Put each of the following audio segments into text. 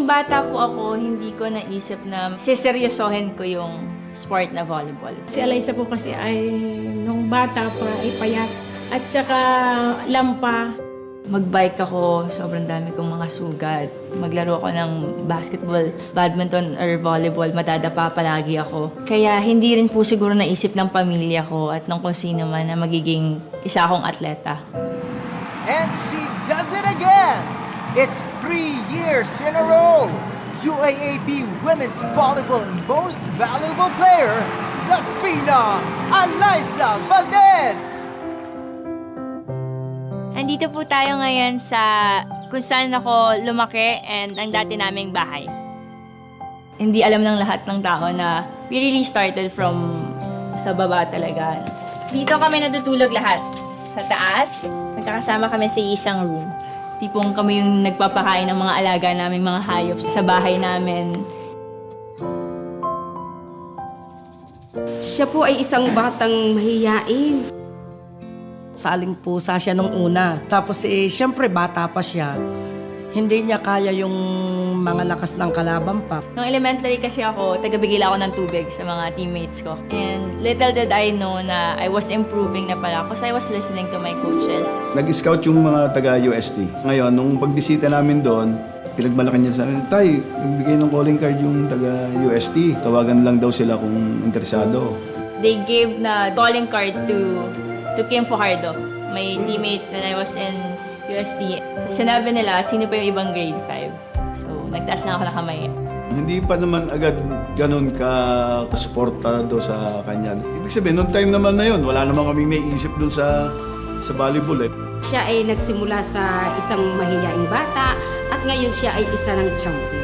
Nung bata po ako, hindi ko naisip na seseryosohin ko yung sport na volleyball. Si Alyssa po kasi ay nung bata pa ay payat at saka lampa. Magbike ako, sobrang dami kong mga sugat. Maglaro ako ng basketball, badminton or volleyball, madadapa palagi ako. Kaya hindi rin po siguro naisip ng pamilya ko at ng kung sino man na magiging isa akong atleta. And she does it again! It's 3 years in a row! UAAP Women's Volleyball Most Valuable Player, the phenom, Alyssa Valdez! Andito po tayo ngayon sa kung saan ako lumaki and ang dati naming bahay. Hindi alam ng lahat ng tao na we really started from sa baba talaga. Dito kami natutulog lahat. Sa taas, nagkakasama kami sa isang room. Tipong kami yung nagpapakain ng mga alaga naming mga hayop sa bahay namin. Siya po ay isang batang mahiyain. Saling pusa siya nung una. Tapos siyempre bata pa siya. Hindi niya kaya yung mga lakas ng kalaban pa. Nung elementary kasi ako, tagabigil ako ng tubig sa mga teammates ko. And little did I know na I was improving na pala because I was listening to my coaches. Nag-scout yung mga taga-UST. Ngayon, nung pagbisita namin doon, pinagmalaki niya sa amin, Tay, nagbigay ng calling card yung taga-UST. Tawagan lang daw sila kung interesado. They gave na calling card to Kim Fajardo, my teammate when I was in UST. Sinabi nila, sino pa yung ibang grade 5. So, nagtaas na ako ng kamay. Hindi pa naman agad ganun ka-sportado sa kanya. Ibig sabihin, noong time naman na yun, wala naman kaming naiisip dun sa volleyball. Siya ay nagsimula sa isang mahiyaing bata at ngayon siya ay isa ng champion.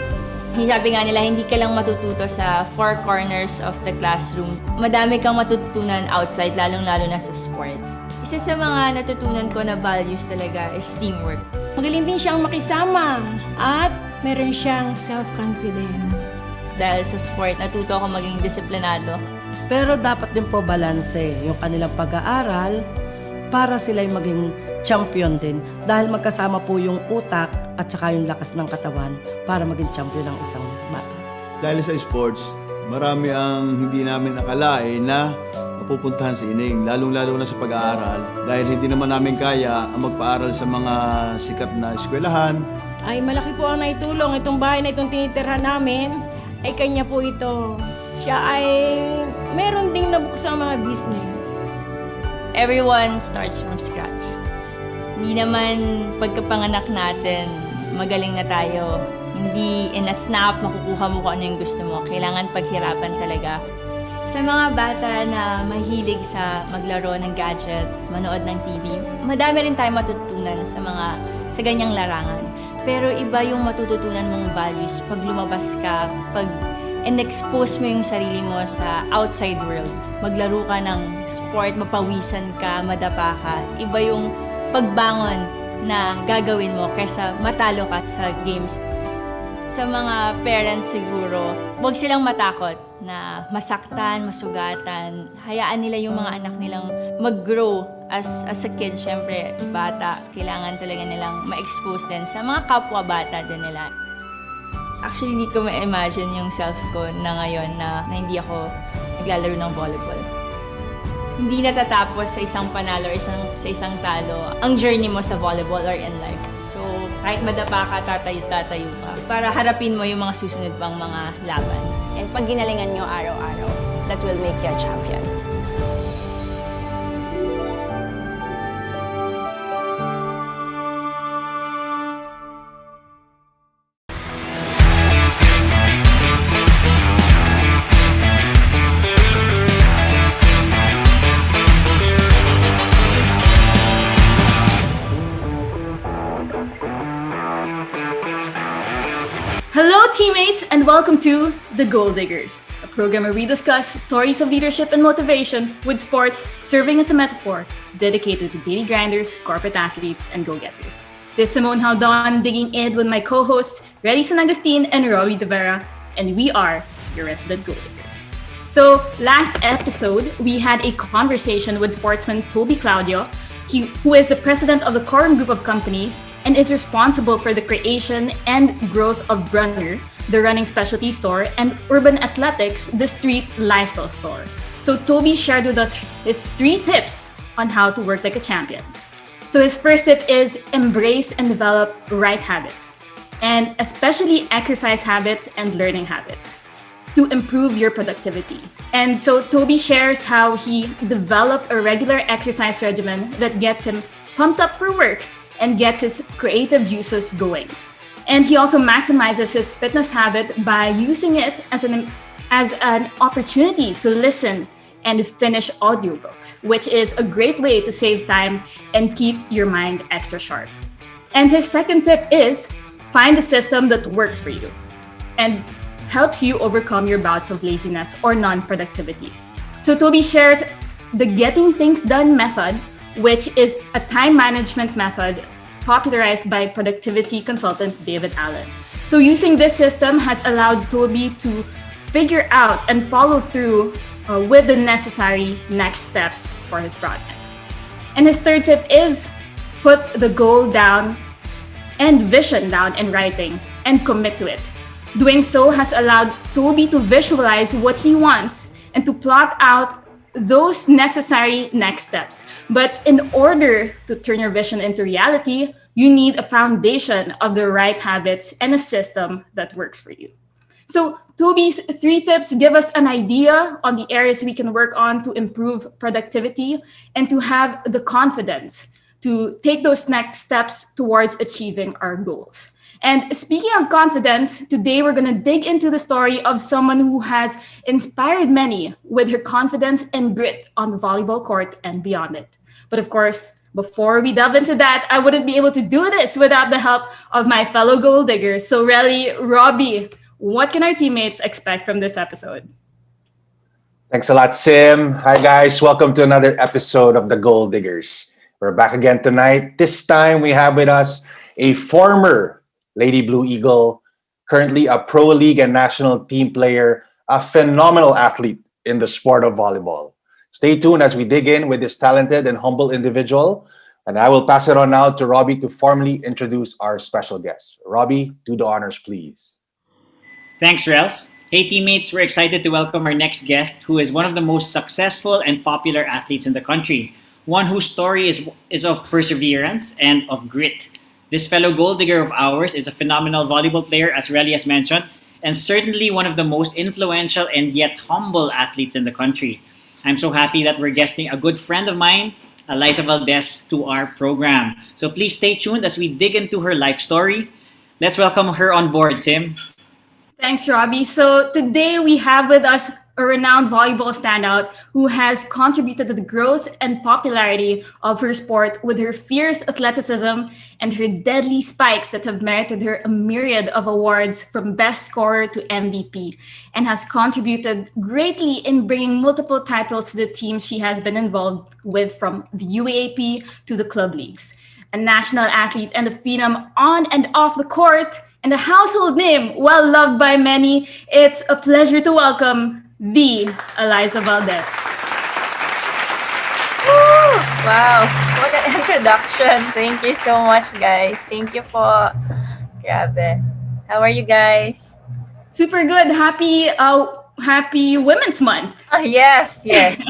Sabi nga nila, hindi ka lang matututo sa four corners of the classroom. Madami kang matutunan outside, lalong-lalo na sa sports. Isa sa mga natutunan ko na values talaga is teamwork. Magaling din siyang makisama at meron siyang self-confidence. Dahil sa sport, natuto ako maging disiplinado. Pero dapat din po balanse yung kanilang pag-aaral para sila'y maging champion din. Dahil magkasama po yung utak at saka yung lakas ng katawan para maging champion ng isang bata. Dahil sa sports, marami ang hindi namin akalain na mapupuntahan sa ining, lalong-lalo na sa pag-aaral. Dahil hindi naman namin kaya ang magpaaral sa mga sikat na eskwelahan. Ay malaki po ang naitulong. Itong bahay na itong tinitirhan namin ay kanya po ito. Siya ay meron ding nabuksang mga business. Everyone starts from scratch. Hindi naman pagkapanganak natin, magaling na tayo. Hindi in a snap makukuha mo kung ano yung gusto mo. Kailangan paghirapan talaga. Sa mga bata na mahilig sa maglaro ng gadgets, manood ng TV, madami rin tayo matututunan sa ganyang larangan. Pero iba yung matututunan mong values pag lumabas ka, pag and-expose mo yung sarili mo sa outside world. Maglaro ka ng sport, mapawisan ka, madapa ka. Iba yung pagbangon na gagawin mo kaysa matalo ka sa games. Sa mga parents siguro, huwag silang matakot na masaktan, masugatan. Hayaan nila yung mga anak nilang mag-grow as a kid. Siyempre, bata, kailangan talaga nilang ma-expose din sa mga kapwa-bata din nila. Actually, hindi ko ma-imagine yung self ko na ngayon na hindi ako naglalaro ng volleyball. Hindi natatapos sa isang panalo or sa isang talo ang journey mo sa volleyball or in life. So, kahit madapa ka, tatayo ka para harapin mo yung mga susunod pang mga laban. And pag ginalingan nyo araw-araw, that will make you a champion. Hello, teammates, and welcome to The Goal Diggers, a program where we discuss stories of leadership and motivation with sports serving as a metaphor dedicated to daily grinders, corporate athletes, and go-getters. This is Simone Haldon digging in with my co-hosts, Reddy San Agustin and Rory De Vera, and we are your resident Goal Diggers. So, last episode, we had a conversation with sportsman Toby Claudio who is the president of the Quorum Group of Companies and is responsible for the creation and growth of Runner, the running specialty store, and Urban Athletics, the street lifestyle store. So Toby shared with us his 3 tips on how to work like a champion. So his first tip is embrace and develop right habits, and especially exercise habits and learning habits to improve your productivity. And so Toby shares how he developed a regular exercise regimen that gets him pumped up for work and gets his creative juices going. And he also maximizes his fitness habit by using it as an opportunity to listen and finish audiobooks, which is a great way to save time and keep your mind extra sharp. And his second tip is find a system that works for you and helps you overcome your bouts of laziness or non-productivity. So Toby shares the Getting Things Done method, which is a time management method popularized by productivity consultant David Allen. So using this system has allowed Toby to figure out and follow through with the necessary next steps for his projects. And his third tip is put the goal down and vision down in writing and commit to it. Doing so has allowed Toby to visualize what he wants and to plot out those necessary next steps. But in order to turn your vision into reality, you need a foundation of the right habits and a system that works for you. So Toby's 3 tips give us an idea on the areas we can work on to improve productivity and to have the confidence to take those next steps towards achieving our goals. And speaking of confidence, today we're going to dig into the story of someone who has inspired many with her confidence and grit on the volleyball court and beyond it. But of course, before we delve into that, I wouldn't be able to do this without the help of my fellow goal diggers. So really, Robbie, what can our teammates expect from this episode? Thanks a lot, Sim. Hi, guys. Welcome to another episode of the Gold Diggers. We're back again tonight. This time we have with us a former Lady Blue Eagle, currently a pro league and national team player, a phenomenal athlete in the sport of volleyball. Stay tuned as we dig in with this talented and humble individual. And I will pass it on now to Robbie to formally introduce our special guest. Robbie, do the honors, please. Thanks, Rels. Hey, teammates, we're excited to welcome our next guest, who is one of the most successful and popular athletes in the country, one whose story is of perseverance and of grit. This fellow gold digger of ours is a phenomenal volleyball player, as Relly has mentioned, and certainly one of the most influential and yet humble athletes in the country. I'm so happy that we're guesting a good friend of mine, Alyssa Valdez, to our program. So please stay tuned as we dig into her life story. Let's welcome her on board, Sim. Thanks, Robbie. So today we have with us a renowned volleyball standout who has contributed to the growth and popularity of her sport with her fierce athleticism and her deadly spikes that have merited her a myriad of awards from best scorer to MVP, and has contributed greatly in bringing multiple titles to the teams she has been involved with, from the UAAP to the club leagues. A national athlete and a phenom on and off the court, and a household name well loved by many, it's a pleasure to welcome the Alyssa Valdez. Woo! Wow, what an introduction. Thank you so much, guys. Thank you po. Grabe. How are you guys? Super good. Happy Women's Month. Yes.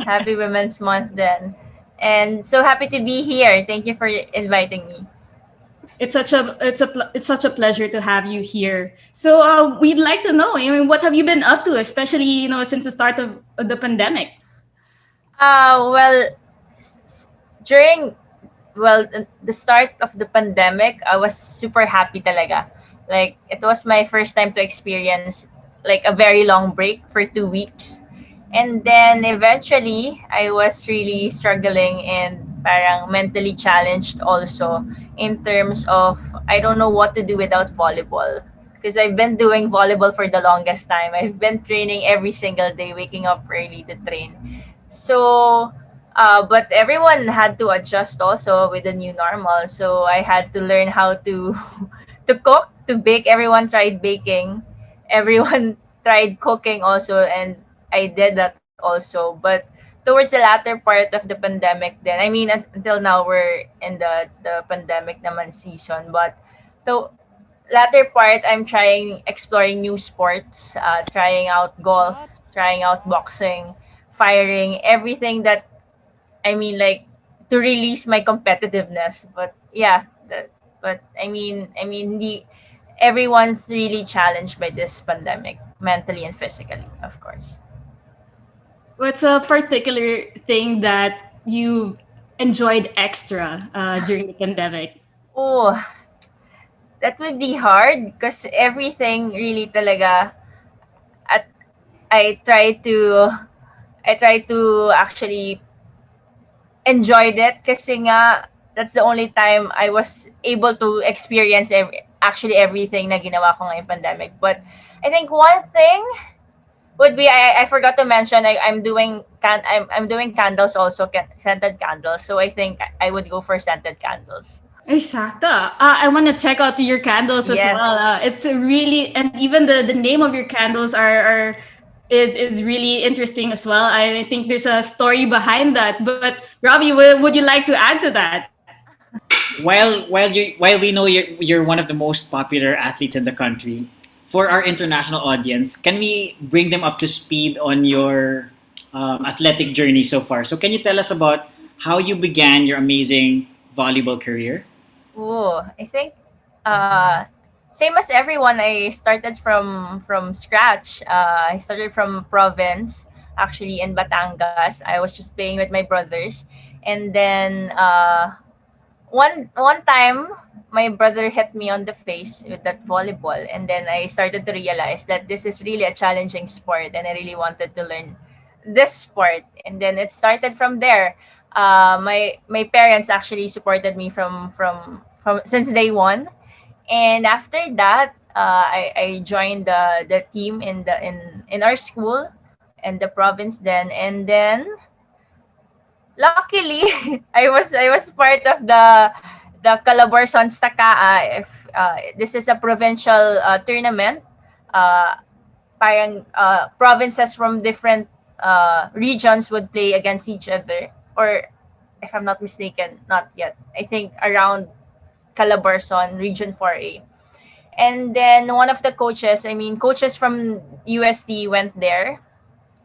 Happy Women's Month then. And so happy to be here. Thank you for inviting me. It's such a pleasure to have you here. So we'd like to know, what have you been up to, especially since the start of the pandemic? During the start of the pandemic, I was super happy talaga. Like, it was my first time to experience like a very long break for 2 weeks. And then eventually, I was really struggling and parang mentally challenged also, in terms of I don't know what to do without volleyball. Because I've been doing volleyball for the longest time. I've been training every single day, waking up early to train. So, but everyone had to adjust also with the new normal. So I had to learn how to to cook, to bake. Everyone tried baking. Everyone tried cooking also, and I did that also. But towards the latter part of the pandemic then, I mean, until now we're in the pandemic naman season, but the latter part, I'm trying exploring new sports, trying out golf, trying out boxing, firing, everything that, I mean, like, to release my competitiveness. But yeah, but the everyone's really challenged by this pandemic, mentally and physically, of course. What's a particular thing that you enjoyed extra during the pandemic? Oh, that would be hard because everything really talaga at I try to I try to actually enjoyed it kasi nga that's the only time I was able to experience actually everything na ginawa ko ngayong pandemic. But I think one thing would be I forgot to mention I'm doing candles also, scented candles. So I think I would go for scented candles. Exacto. I want to check out your candles as well. Yes. It's really, and even the name of your candles are is really interesting as well. I think there's a story behind that. But Robbie, would you like to add to that? While we know you're one of the most popular athletes in the country, for our international audience, can we bring them up to speed on your athletic journey so far? So can you tell us about how you began your amazing volleyball career? Oh, I think same as everyone, I started from scratch. I started from province, actually in Batangas. I was just playing with my brothers, and then one time my brother hit me on the face with that volleyball, and then I started to realize that this is really a challenging sport, and I really wanted to learn this sport. And then it started from there. My parents actually supported me from since day one, and after that, I joined the team in our school in the province then, and then luckily I was part of the Calabarzon Stakaa. If this is a provincial tournament, uh, parang provinces from different regions would play against each other, or if I'm not mistaken, not yet. I think around Calabarzon, Region 4A. And then one of the coaches, I mean, coaches from UST went there.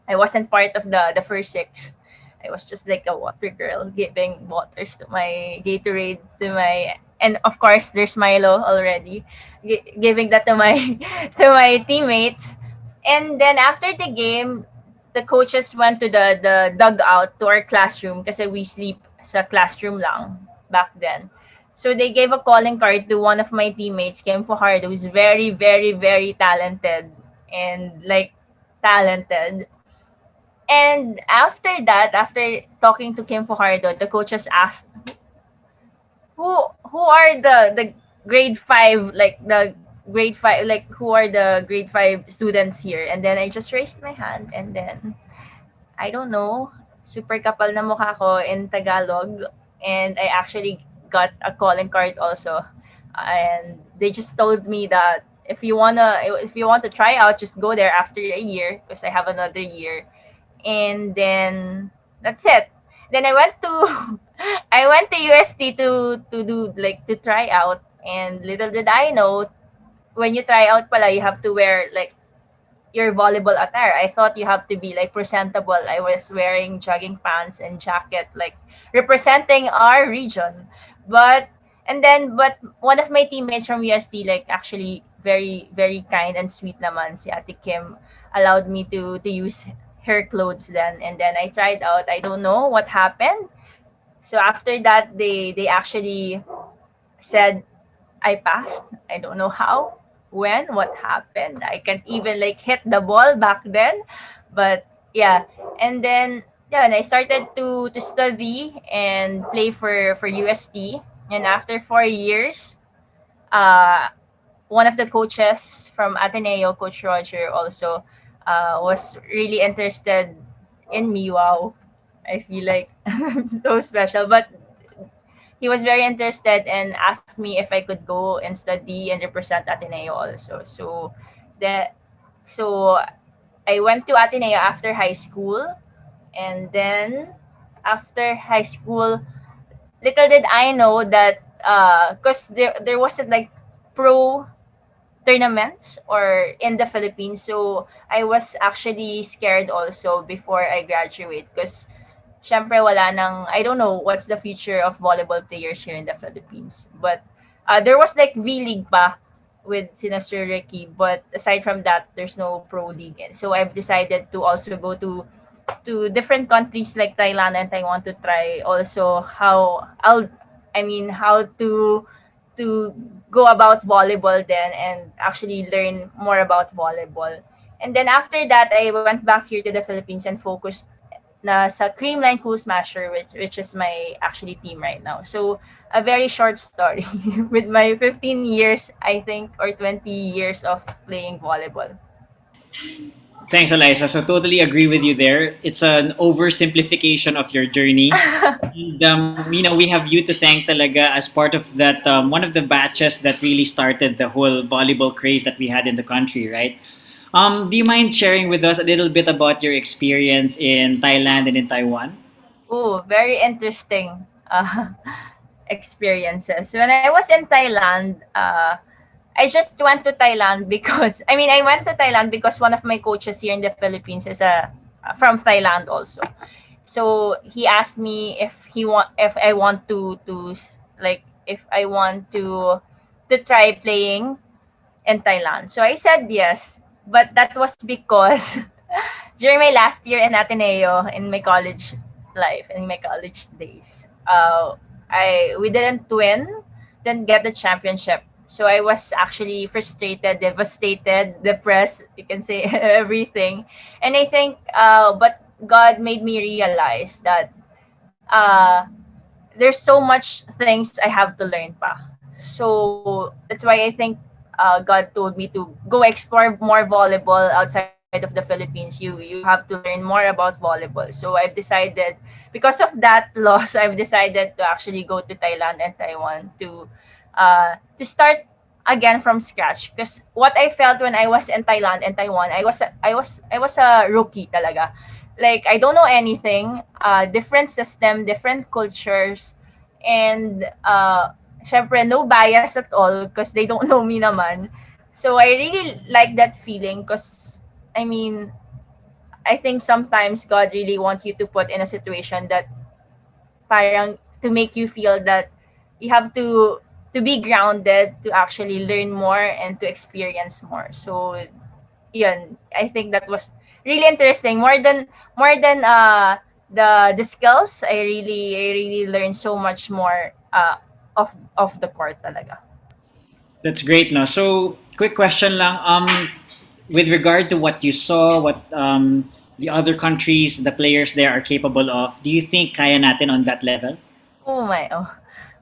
I wasn't part of the first six. I was just like a water girl, giving waters to my Gatorade, to my, and of course there's Milo already, giving that to my to my teammates. And then after the game, the coaches went to the dugout to our classroom kasi we sleep sa classroom lang back then. So they gave a calling card to one of my teammates, Kim Fajardo, who's very, very, very talented and like talented. And after that, after talking to Kim Fajardo, the coaches asked, who are the grade five, like the grade five, like who are the grade five students here? And then I just raised my hand, and then I don't know, super kapal na mukha ko in Tagalog, and I actually got a calling card also. And they just told me that if you want to try out, just go there after a year because I have another year. And then that's it. Then I went to I went to UST to do like to try out, and little did I know, when you try out pala you have to wear like your volleyball attire. I thought you have to be like presentable. I was wearing jogging pants and jacket, like representing our region. But but one of my teammates from UST, like actually very very kind and sweet naman, si Ate Kim, allowed me to use her clothes then, and then I tried out. I don't know what happened. So after that, they actually said I passed. I don't know how, when, what happened. I can't even like hit the ball back then. But yeah. And then yeah, and I started to study and play for UST. And after 4 years, uh one of the coaches from Ateneo, Coach Roger, also was really interested in me. Wow. I feel like so special. But he was very interested and asked me if I could go and study and represent Ateneo also. The so I went to Ateneo after high school, And then after high school, little did I know that because there wasn't like pro tournaments or in the Philippines. So I was actually scared also before I graduate because syempre wala nang, I don't know what's the future of volleyball players here in the Philippines. But there was like V-League pa with sina Sir Ricky. But aside from that, there's no pro league. And so I've decided to also go to different countries like Thailand and Taiwan to try also how to go about volleyball then and actually learn more about volleyball. And then after that, I went back here to the Philippines and focused na sa Creamline Cool Smasher, which is my actually team right now. So a very short story with my 15 years, I think, or 20 years of playing volleyball. Thanks, Alyssa. So totally agree with you there. It's an oversimplification of your journey. And, we have you to thank talaga as part of that, one of the batches that really started the whole volleyball craze that we had in the country, right? Do you mind sharing with us a little bit about your experience in Thailand and in Taiwan? Oh, very interesting experiences. When I was in Thailand, I just went to Thailand because I went to Thailand because one of my coaches here in the Philippines is from Thailand also. So he asked me if I want like if I want to try playing in Thailand. So I said yes, but that was because during my last year in Ateneo in my college life in my college days, I we didn't win, didn't get the championship. So I was actually frustrated, devastated, depressed. You can say everything, and I think, but God made me realize that uh, there's so much things I have to learn pa. So that's why I think God told me to go explore more volleyball outside of the Philippines. You have to learn more about volleyball. So I've decided, because of that loss, I've decided to actually go to Thailand and Taiwan to start again from scratch. Because what I felt when I was in Thailand and Taiwan, I was a rookie talaga. Like I don't know anything. Different system, different cultures, and syempre no bias at all because they don't know me naman. So I really like that feeling because I mean I think sometimes God really wants you to put in a situation that parang to make you feel that you have to be grounded to actually learn more and to experience more. So yun, I think that was really interesting. More than the skills, I really learned so much more of the court talaga. That's great, no? So, quick question lang. With regard to what you saw, what the other countries, the players there are capable of, do you think kaya natin on that level? Oh my, oh.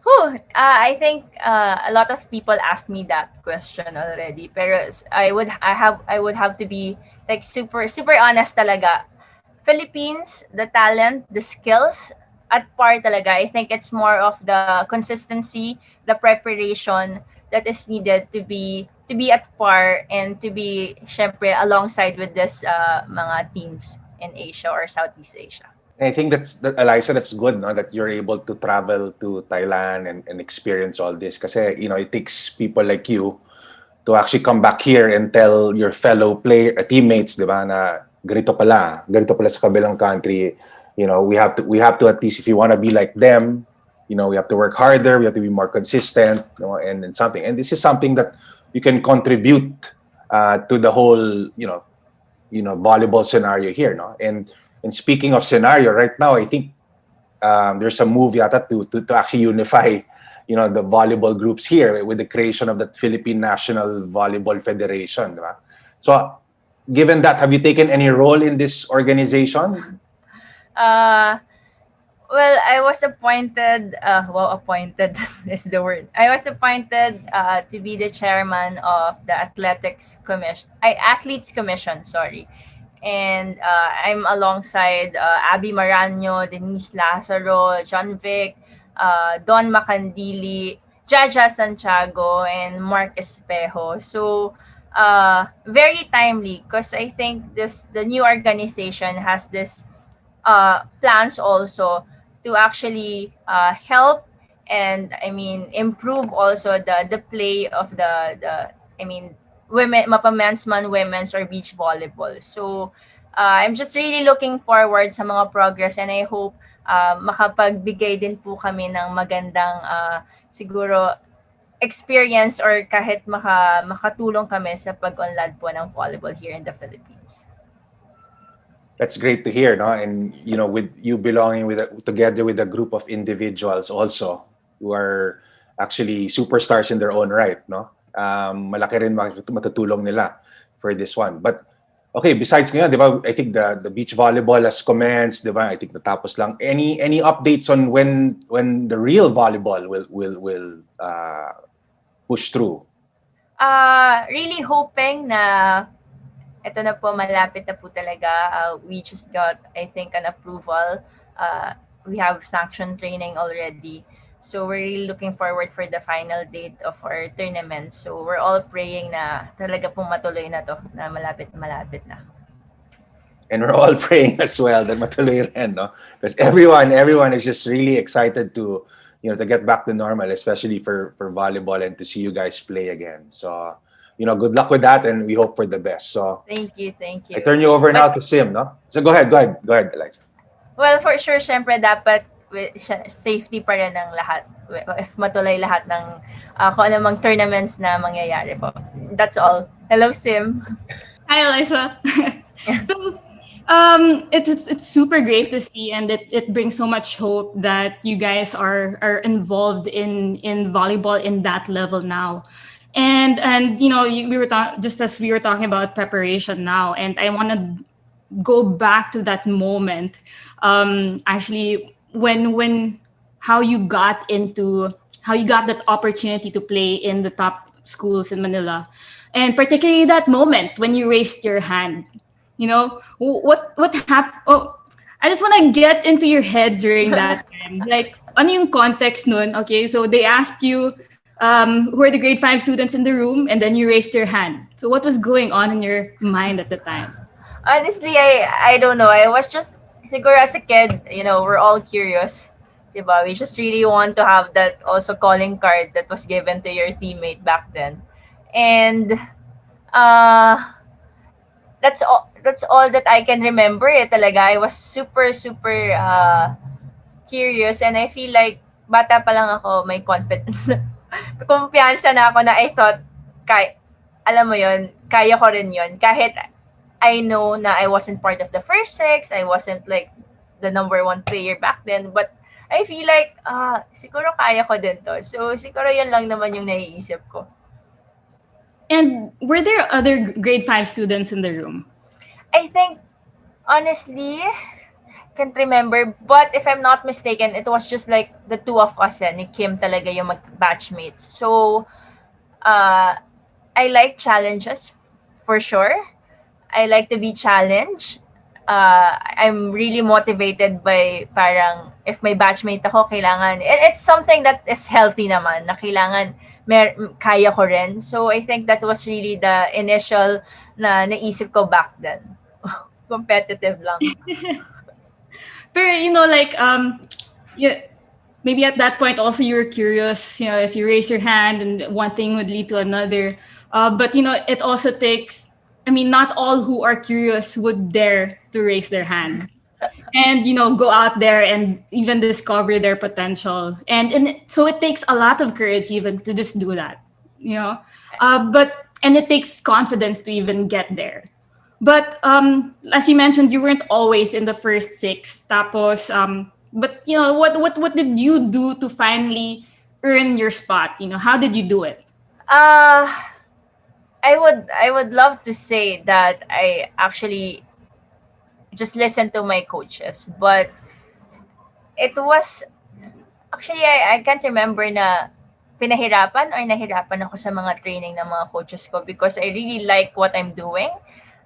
Whew, I think a lot of people asked me that question already. Pero I would have to be like super super honest talaga. Philippines, the talent, the skills at par talaga. I think it's more of the consistency, the preparation that is needed to be at par and to be syempre alongside with this mga teams in Asia or Southeast Asia. I think Eliza, that's good, no? That you're able to travel to Thailand and experience all this. Because, it takes people like you to actually come back here and tell your fellow teammates, di ba, na ganito pala sa kabilang country. We have to at least, if you want to be like them, we have to work harder, we have to be more consistent, and something. And this is something that you can contribute to the whole, volleyball scenario here, no? And speaking of scenario, right now, I think there's a move yata to actually unify, the volleyball groups here with the creation of the Philippine National Volleyball Federation. Diba? So, given that, have you taken any role in this organization? Uh, well, I was appointed, appointed is the word. I was appointed to be the chairman of the Athletes Commission, sorry. And I'm alongside Abby Marano, Denise Lazaro, John Vic, Don Macandili, Jaja Santiago, and Mark Espejo. So very timely because I think the new organization has this plans also to actually help and improve also the play of the women, men's man, women's or beach volleyball. So I'm just really looking forward sa mga progress, and I hope makapagbigay din po kami ng magandang siguro experience or kahit makatulong kami sa pag-unlad po ng volleyball here in the Philippines. That's great to hear, no? And with you belonging together with a group of individuals also who are actually superstars in their own right, no? Malaki rin matutulong nila for this one. But okay, besides ngayon, di ba? I think the beach volleyball has commenced, di ba? I think natapos lang. Any updates on when the real volleyball will push through? Really hoping na ito na po, malapit na po talaga. We just got, I think, an approval. We have sanction training already. So we're really looking forward for the final date of our tournament. So we're all praying na talaga pong matuloy na to, na malapit na. And we're all praying as well that matuloy rin, no? Because everyone is just really excited to get back to normal, especially for volleyball and to see you guys play again. So good luck with that, and we hope for the best. So Thank you. I turn you over now to Sim, no? So go ahead, Eliza. Well, for sure, syempre dapat safety pa rin ng lahat. If matuloy lahat ng kung anumang tournaments na mangyayari po. That's all. Hello, Sim. Hi, Alyssa. So, it's super great to see, and it brings so much hope that you guys are involved in volleyball in that level now. And we were just as we were talking about preparation now, and I want to go back to that moment. Actually, when how you got that opportunity to play in the top schools in Manila, and particularly that moment when you raised your hand. What happened? Oh, I just want to get into your head during that time. Like, ano yung context nun? Okay, so they asked you who are the grade 5 students in the room, and then you raised your hand. So what was going on in your mind at the time? Honestly, I don't know. I was just, siguro as a kid, we're all curious. Diba? We just really want to have that also calling card that was given to your teammate back then. And that's all that I can remember talaga. I was super curious, and I feel like bata pa lang ako, may confidence. Kumpiyansa na ako na I thought, alam mo yon, kaya ko rin yon. Kahit I know na I wasn't part of the first 6, I wasn't like the number 1 player back then, but I feel like, siguro kaya ko din to. So, siguro yun lang naman yung naiisip ko. And were there other grade 5 students in the room? I think, honestly, can't remember. But if I'm not mistaken, it was just like the two of us. Ni Kim talaga yung batchmates. So, I like challenges, for sure. I like to be challenged. I'm really motivated by parang if may batchmate ako, kailangan, it's something that is healthy naman, na kailangan kaya ko rin. So I think that was really the initial na naisip ko back then. Competitive lang. Pero maybe at that point also you were curious, if you raise your hand and one thing would lead to another. But it also takes, not all who are curious would dare to raise their hand and, go out there and even discover their potential. And so it takes a lot of courage even to just do that, and it takes confidence to even get there. But as you mentioned, you weren't always in the first 6. Tapos, but what did you do to finally earn your spot? How did you do it? I would love to say that I actually just listened to my coaches, but it was actually I can't remember na pinahirapan or nahirapan ako sa mga training ng mga coaches ko, because I really like what I'm doing.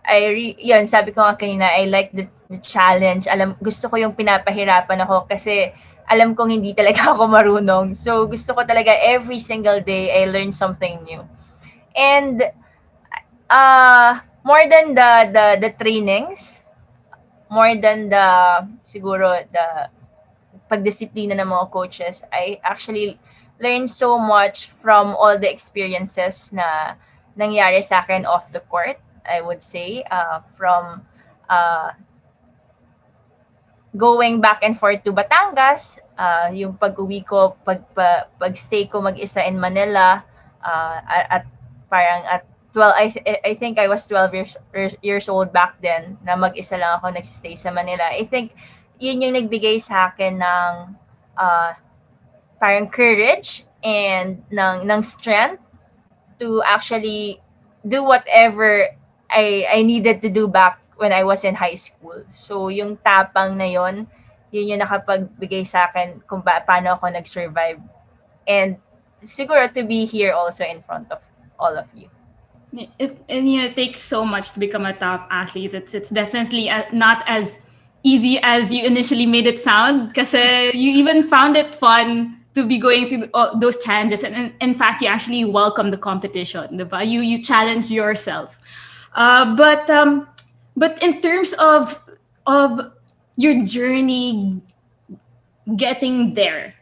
Yun, sabi ko nga kanina, I like the challenge. Gusto ko yung pinapahirapan ako kasi alam kong hindi talaga ako marunong. So, gusto ko talaga every single day I learn something new. And more than the trainings, more than the siguro the pagdisiplina ng mga coaches, I actually learned so much from all the experiences na nangyari sa akin off the court, I would say, from uh, going back and forth to Batangas, yung pag-uwi ko, pag-stay ko mag-isa in Manila, at parang at 12, I think I was 12 years old back then, na mag-isa lang ako nagsistay sa Manila. I think yun yung nagbigay sa akin ng parang courage and ng strength to actually do whatever I needed to do back when I was in high school. So yung tapang na yun yung nakapagbigay sa akin kung paano ako nag-survive. And siguro to be here also in front of all of you. It takes so much to become a top athlete. It's definitely not as easy as you initially made it sound, because you even found it fun to be going through all those challenges, and in fact you actually welcome the competition, diba? You challenge yourself, but in terms of your journey getting there,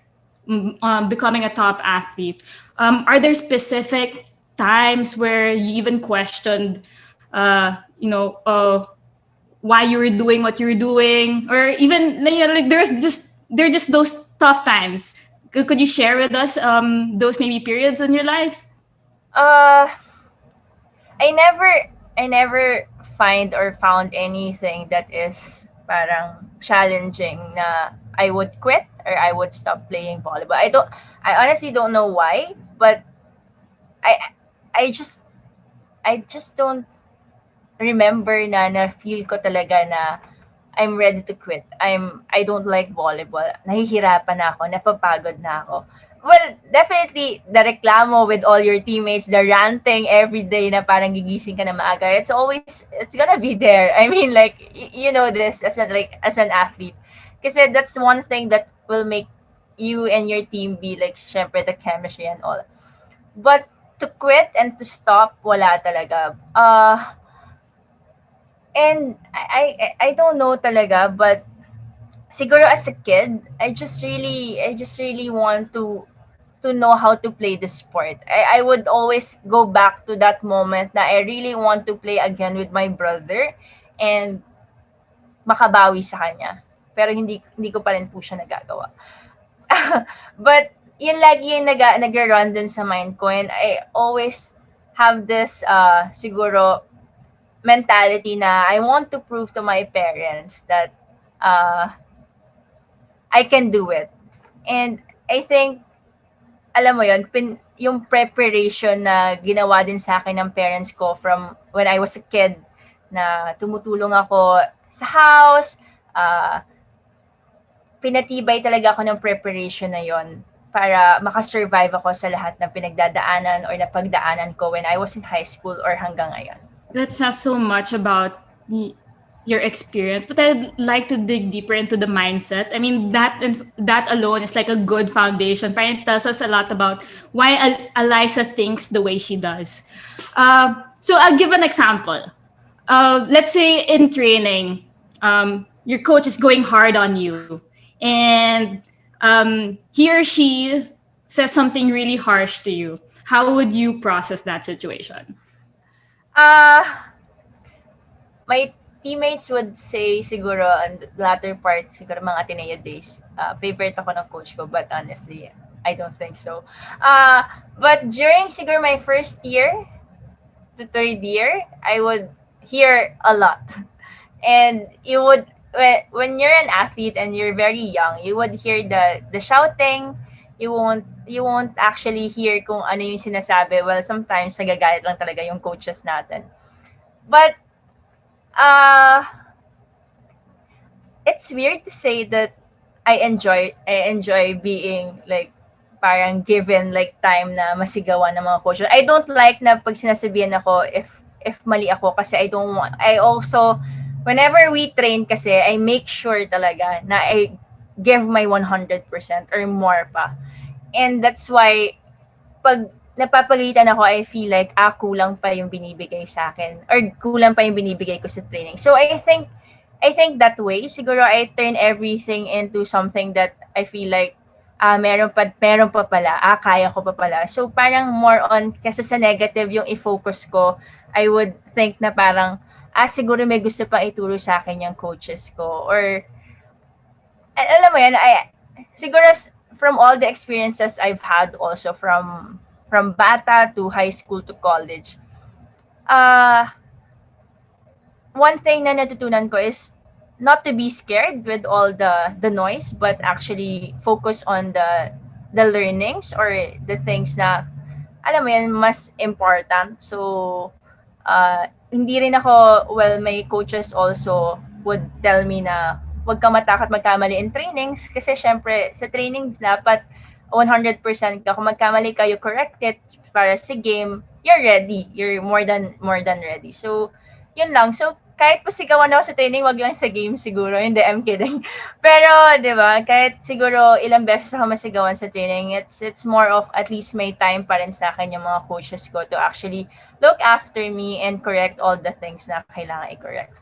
becoming a top athlete, are there specific times where you even questioned why you were doing what you were doing, or even like there are just those tough times? Could you share with us those maybe periods in your life? I never found anything that is parang challenging na I would quit or I would stop playing volleyball. I honestly don't know why, but I just don't remember na feel ko talaga na I'm ready to quit. I don't like volleyball. Nahihirapan na ako, napapagod na ako. Well, definitely the reklamo with all your teammates, the ranting every day na parang gigising ka na maaga. It's gonna be there. I mean, like, you know this as an athlete. Kasi that's one thing that will make you and your team be like, syempre, the chemistry and all. But to quit and to stop, wala talaga. And I don't know talaga, but siguro as a kid, I just really want to know how to play the sport. I would always go back to that moment na I really want to play again with my brother and makabawi sa kanya. Pero hindi ko pa rin po siya nagagawa. But yun lagi yung nag-run dun sa mind ko, and I always have this siguro mentality na I want to prove to my parents that I can do it. And I think, alam mo yun, yung preparation na ginawa din sa akin ng parents ko from when I was a kid, na tumutulong ako sa house, pinatibay talaga ako ng preparation na yon para makasurvive ako sa lahat ng pinagdadaanan or napagdaanan ko when I was in high school or hanggang ngayon. That says so much about your experience, but I'd like to dig deeper into the mindset. I mean, that alone is like a good foundation. It tells us a lot about why Alyssa thinks the way she does. So I'll give an example. Let's say in training, your coach is going hard on you, and he or she says something really harsh to you. How would you process that situation? My teammates would say siguro on the latter part, siguro mga Ateneo days, favorite ako ng coach ko, but honestly, I don't think so. But during siguro my first year to third year, I would hear a lot. And you would, when you're an athlete and you're very young, you would hear the shouting. You won't actually hear kung ano yung sinasabi. Well, sometimes nagagalit lang talaga yung coaches natin. But it's weird to say that I enjoy being like parang given like time na masigawan ng mga coaches. I don't like na pag sinasabihan ako if mali ako, kasi I also whenever we train kasi I make sure talaga na I give my 100% or more pa. And that's why pag napapagalitan ako, I feel like kulang pa yung binibigay sa akin or kulang pa yung binibigay ko sa training. So I think I think that way, siguro I turn everything into something that I feel like, meron pa pala, kaya ko pa pala. So parang more on, kasi sa negative yung i-focus ko, I would think na parang, siguro may gusto pang ituro sa akin yung coaches ko. Or, alam mo yan, siguro from all the experiences I've had also from bata to high school to college, one thing na natutunan ko is not to be scared with all the noise, but actually focus on the learnings or the things na alam mo yan, mas important. So hindi rin ako, well, my coaches also would tell me na huwag kang matakot magkamali in trainings kasi syempre sa trainings dapat 100% ka. Kung magkamali ka, you correct it para sa game, you're ready. You're more than ready. So, yun lang. So, kahit pasigawan ako sa training, wag lang sa game siguro. Hindi, I'm kidding. Pero, di ba, kahit siguro ilang beses ako masigawan sa training, it's more of at least may time pa rin sa akin yung mga coaches ko to actually look after me and correct all the things na kailangan i-correct.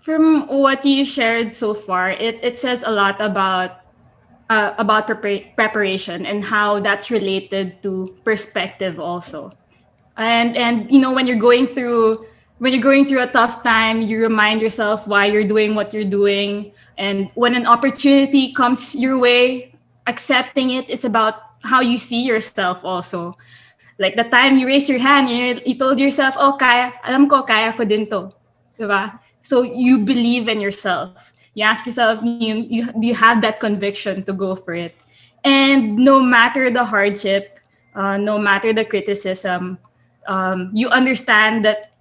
From what you shared so far, it says a lot about preparation and how that's related to perspective also. And you know, when you're going through a tough time, you remind yourself why you're doing what you're doing. And when an opportunity comes your way, accepting it is about how you see yourself also. Like the time you raise your hand, you told yourself, oh, alam ko, kaya ko din to. Diba? So you believe in yourself. You ask yourself, do you have that conviction to go for it? And no matter the hardship, no matter the criticism, you understand that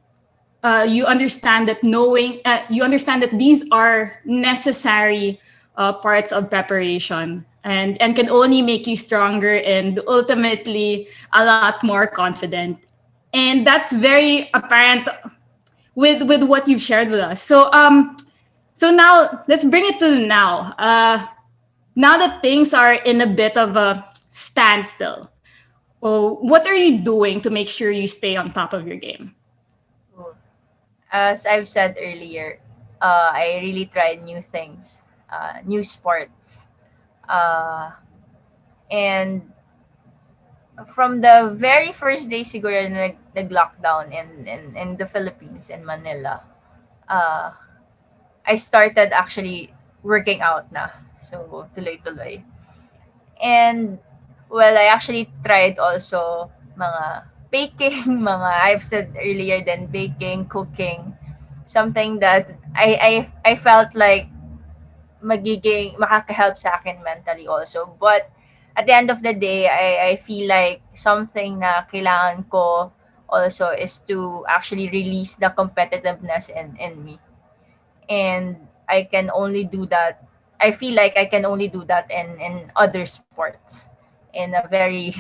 these are necessary parts of preparation and can only make you stronger and ultimately a lot more confident. And that's very apparent with what you've shared with us. So now let's bring it to the now. Now that things are in a bit of a standstill, what are you doing to make sure you stay on top of your game? As I've said earlier, I really tried new things, new sports. And from the very first day siguro na nag-lockdown in the Philippines, in Manila, I started actually working out na. So, tuloy-tuloy. And, well, I actually tried also mga baking, I've said earlier then, baking, cooking. Something that I felt like makaka-help sa akin mentally also. But, at the end of the day, I feel like something na kailangan ko also is to actually release the competitiveness in me. And I can only do that. I feel like I can only do that in other sports, in a very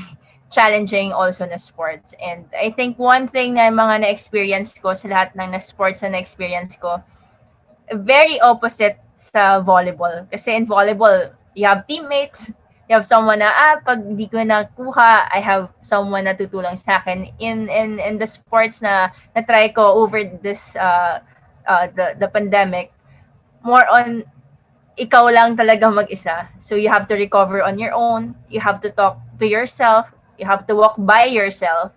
challenging also na sports. And I think one thing na mga na-experience ko sa lahat ng sports na na-experience ko, very opposite sa volleyball. Kasi in volleyball, you have teammates, you have someone na, pag di ko nakuha, I have someone na tutulong sa akin. In the sports na na-try ko over this the pandemic, more on ikaw lang talaga mag-isa. So you have to recover on your own. You have to talk to yourself. You have to walk by yourself.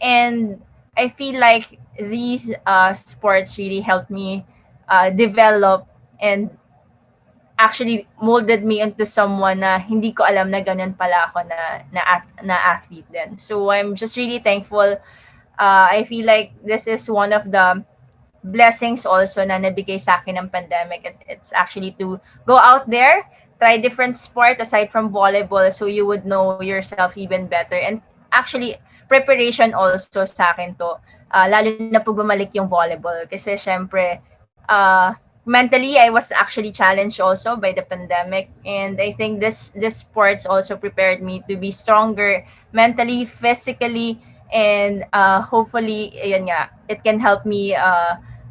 And I feel like these sports really helped me develop and actually molded me into someone na hindi ko alam na ganun pala ako na athlete din. So I'm just really thankful. I feel like this is one of the blessings also na nabigay sa akin ng pandemic. It's actually to go out there, try different sport aside from volleyball so you would know yourself even better. And actually, preparation also sa akin to. Lalo na pag bumalik yung volleyball. Kasi syempre, mentally, I was actually challenged also by the pandemic. And I think this sports also prepared me to be stronger mentally, physically, and hopefully, ayan nga, it can help me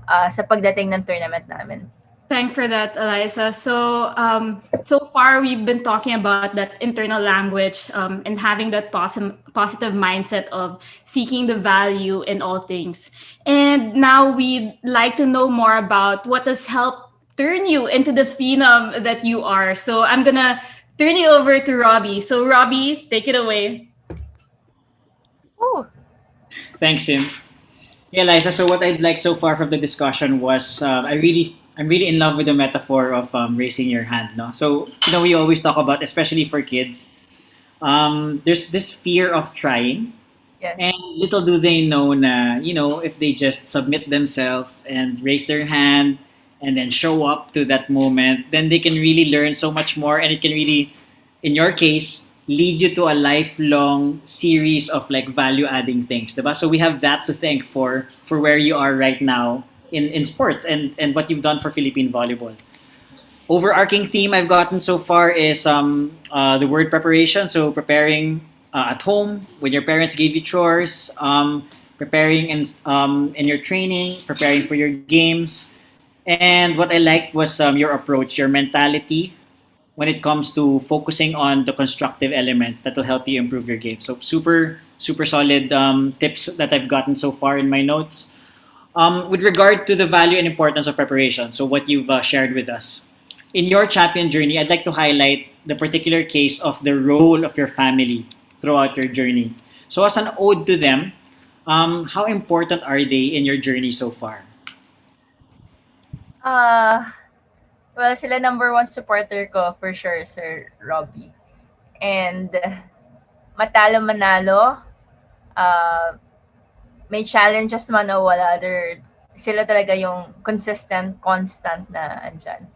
sa pagdating ng tournament namin. Thanks for that, Eliza. So far we've been talking about that internal language and having that positive mindset of seeking the value in all things. And now we'd like to know more about what has helped turn you into the phenom that you are. So I'm gonna turn you over to Robbie. So Robbie, take it away. Ooh. Thanks, Sim. Yeah, Liza. So what I'd like so far from the discussion was I'm really in love with the metaphor of raising your hand. No, so we always talk about, especially for kids, there's this fear of trying, Yes. and little do they know na if they just submit themselves and raise their hand and then show up to that moment, then they can really learn so much more, and it can really, in your case, lead you to a lifelong series of like value adding things, diba? So we have that to thank for where you are right now in sports and what you've done for Philippine volleyball. Overarching theme I've gotten so far is the word preparation. So preparing at home when your parents gave you chores, preparing in your training, preparing for your games. And what I liked was your approach, your mentality when it comes to focusing on the constructive elements that will help you improve your game. So super solid tips that I've gotten so far in my notes. With regard to the value and importance of preparation, so what you've shared with us. In your champion journey, I'd like to highlight the particular case of the role of your family throughout your journey. So as an ode to them, how important are they in your journey so far? Ah, well, sila number one supporter ko for sure, Sir Robbie. And matalo manalo, uh, may challenges man o wala, sila talaga yung consistent, constant na andyan.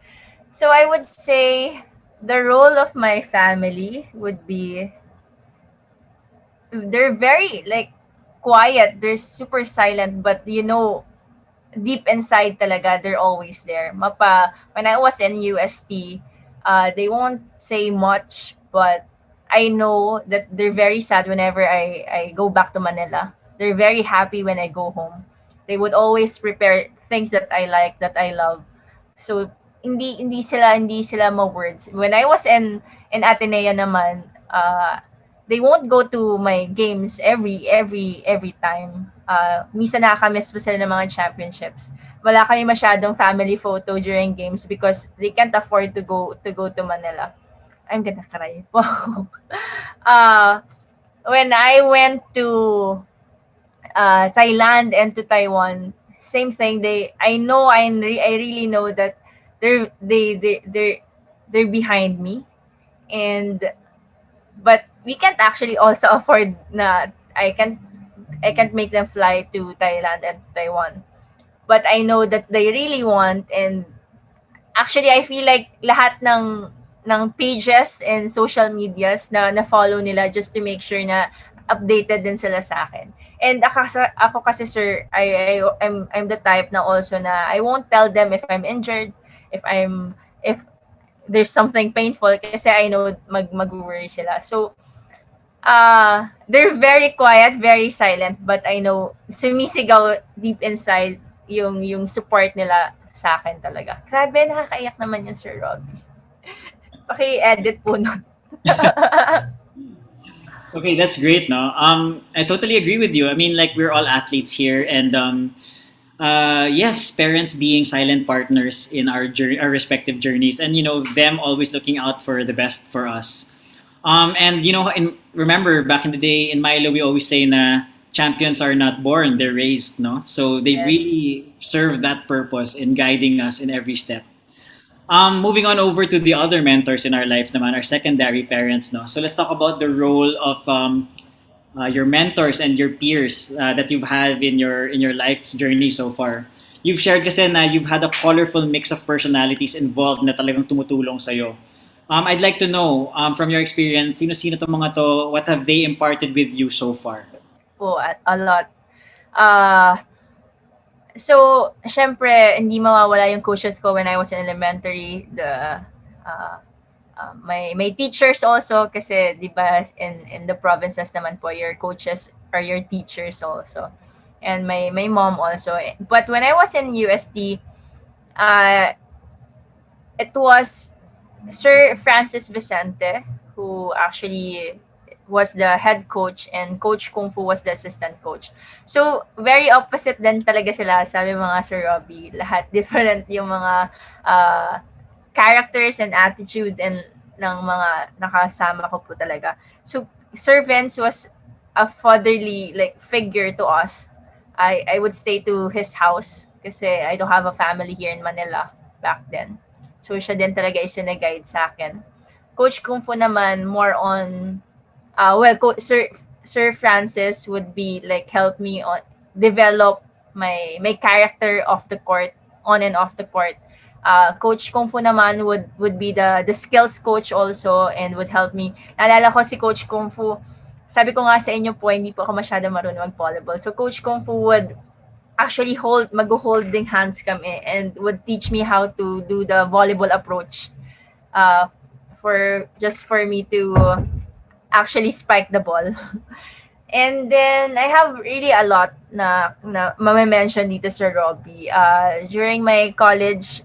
So I would say the role of my family would be, they're very like quiet, they're super silent, but deep inside talaga, they're always there. When I was in UST, they won't say much, but I know that they're very sad whenever I go back to Manila. They're very happy when I go home. They would always prepare things that I like, that I love. So hindi sila ma-words. When I was in Ateneo naman, they won't go to my games every time. Minsan nakakamiss pa sila ng mga championships. Wala kami masyadong family photo during games because they can't afford to go to Manila. I'm gonna cry. Wow. uh, when I went to Thailand and to Taiwan, same thing. I really know that they're behind me, and but we can't actually also afford na I can't make them fly to Thailand and Taiwan. But I know that they really want, and actually I feel like lahat ng pages and social medias na follow nila just to make sure na updated din sila sa akin. And ako kasi sir, I'm the type na also na I won't tell them if I'm injured, if there's something painful kasi I know mag-worry sila. So they're very quiet, very silent, but I know sumisigaw deep inside yung support nila sa akin talaga. Grabe, nakakaiyak naman yun, Sir Robbie. Paki-edit po nun. Okay, that's great. No, I totally agree with you. I mean, like we're all athletes here, and yes, parents being silent partners in our journey, our respective journeys, and them always looking out for the best for us. And remember back in the day in Milo, we always say na champions are not born, they're raised. No, so they Yes. really serve that purpose in guiding us in every step. Moving on over to the other mentors in our lives naman, our secondary parents. No, so let's talk about the role of your mentors and your peers that you've had in your life journey so far. You've shared kasi na you've had a colorful mix of personalities involved na talagang tumutulong sa'yo. I'd like to know from your experience, sino-sino to mga to, what have they imparted with you so far? Po, a lot. Uh, so, syempre, hindi mawawala yung coaches ko when I was in elementary. My teachers also, kasi di ba in the provinces naman po, your coaches are your teachers also. And my mom also. But when I was in UST, uh, it was Sir Francis Vicente, who actually was the head coach, and Coach Kung Fu was the assistant coach. So, very opposite din talaga sila, sabi mga Sir Robbie. Lahat different yung mga characters and attitude and ng mga nakasama ko po talaga. So, Sir Vince was a fatherly like figure to us. I would stay to his house kasi I don't have a family here in Manila back then. So, siya din talaga is guide sa akin. Coach Kung Fu naman, more on, Sir Francis would be like help me on develop my character off the court, on and off the court. Coach Kung Fu naman would be the skills coach also and would help me. Naalala ko si Coach Kung Fu, sabi ko nga sa inyo po, hindi po ako masyado marunong mag-volleyball. So Coach Kung Fu would actually mag-holding hands kami and would teach me how to do the volleyball approach for me to actually spike the ball. And then I have really a lot na mame-mention dito Sir Robbie. During my college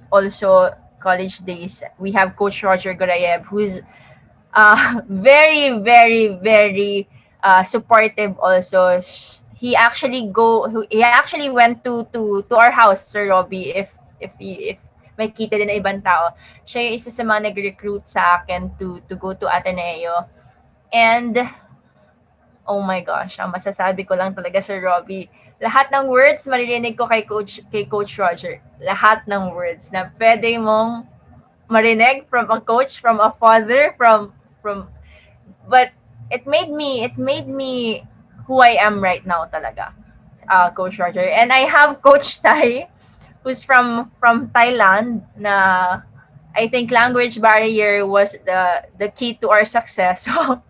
days, we have Coach Roger Gorayev, who's very, very, very supportive also. He actually went to our house, Sir Robbie, if may kita din na ibang tao. Siya yung isa sa mga nag-recruit sa akin to go to Ateneo. And oh my gosh, ang masasabi ko lang talaga Sir Robbie, lahat ng words maririnig ko kay Coach Roger. Lahat ng words na pwede mong marinig from a coach, from a father, from but it made me who I am right now talaga. Coach Roger. And I have Coach Tai, who's from Thailand, na I think language barrier was the key to our success. So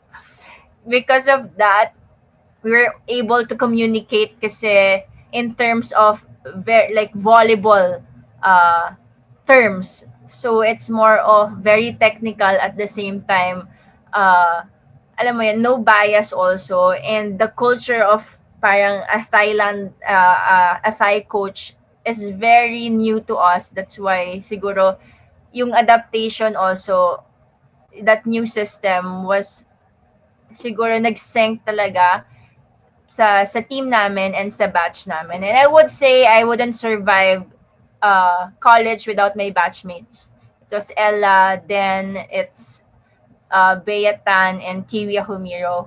because of that, we were able to communicate kasi in terms of like volleyball terms. So it's more of very technical at the same time. Alam mo yan, no bias also. And the culture of parang a Thai coach is very new to us. That's why siguro yung adaptation also, that new system was siguro nag-sync talaga sa team namin and sa batch namin. And I would say I wouldn't survive college without my batchmates. It was Ella, then it's Bea Tan and Kiwi Humiro,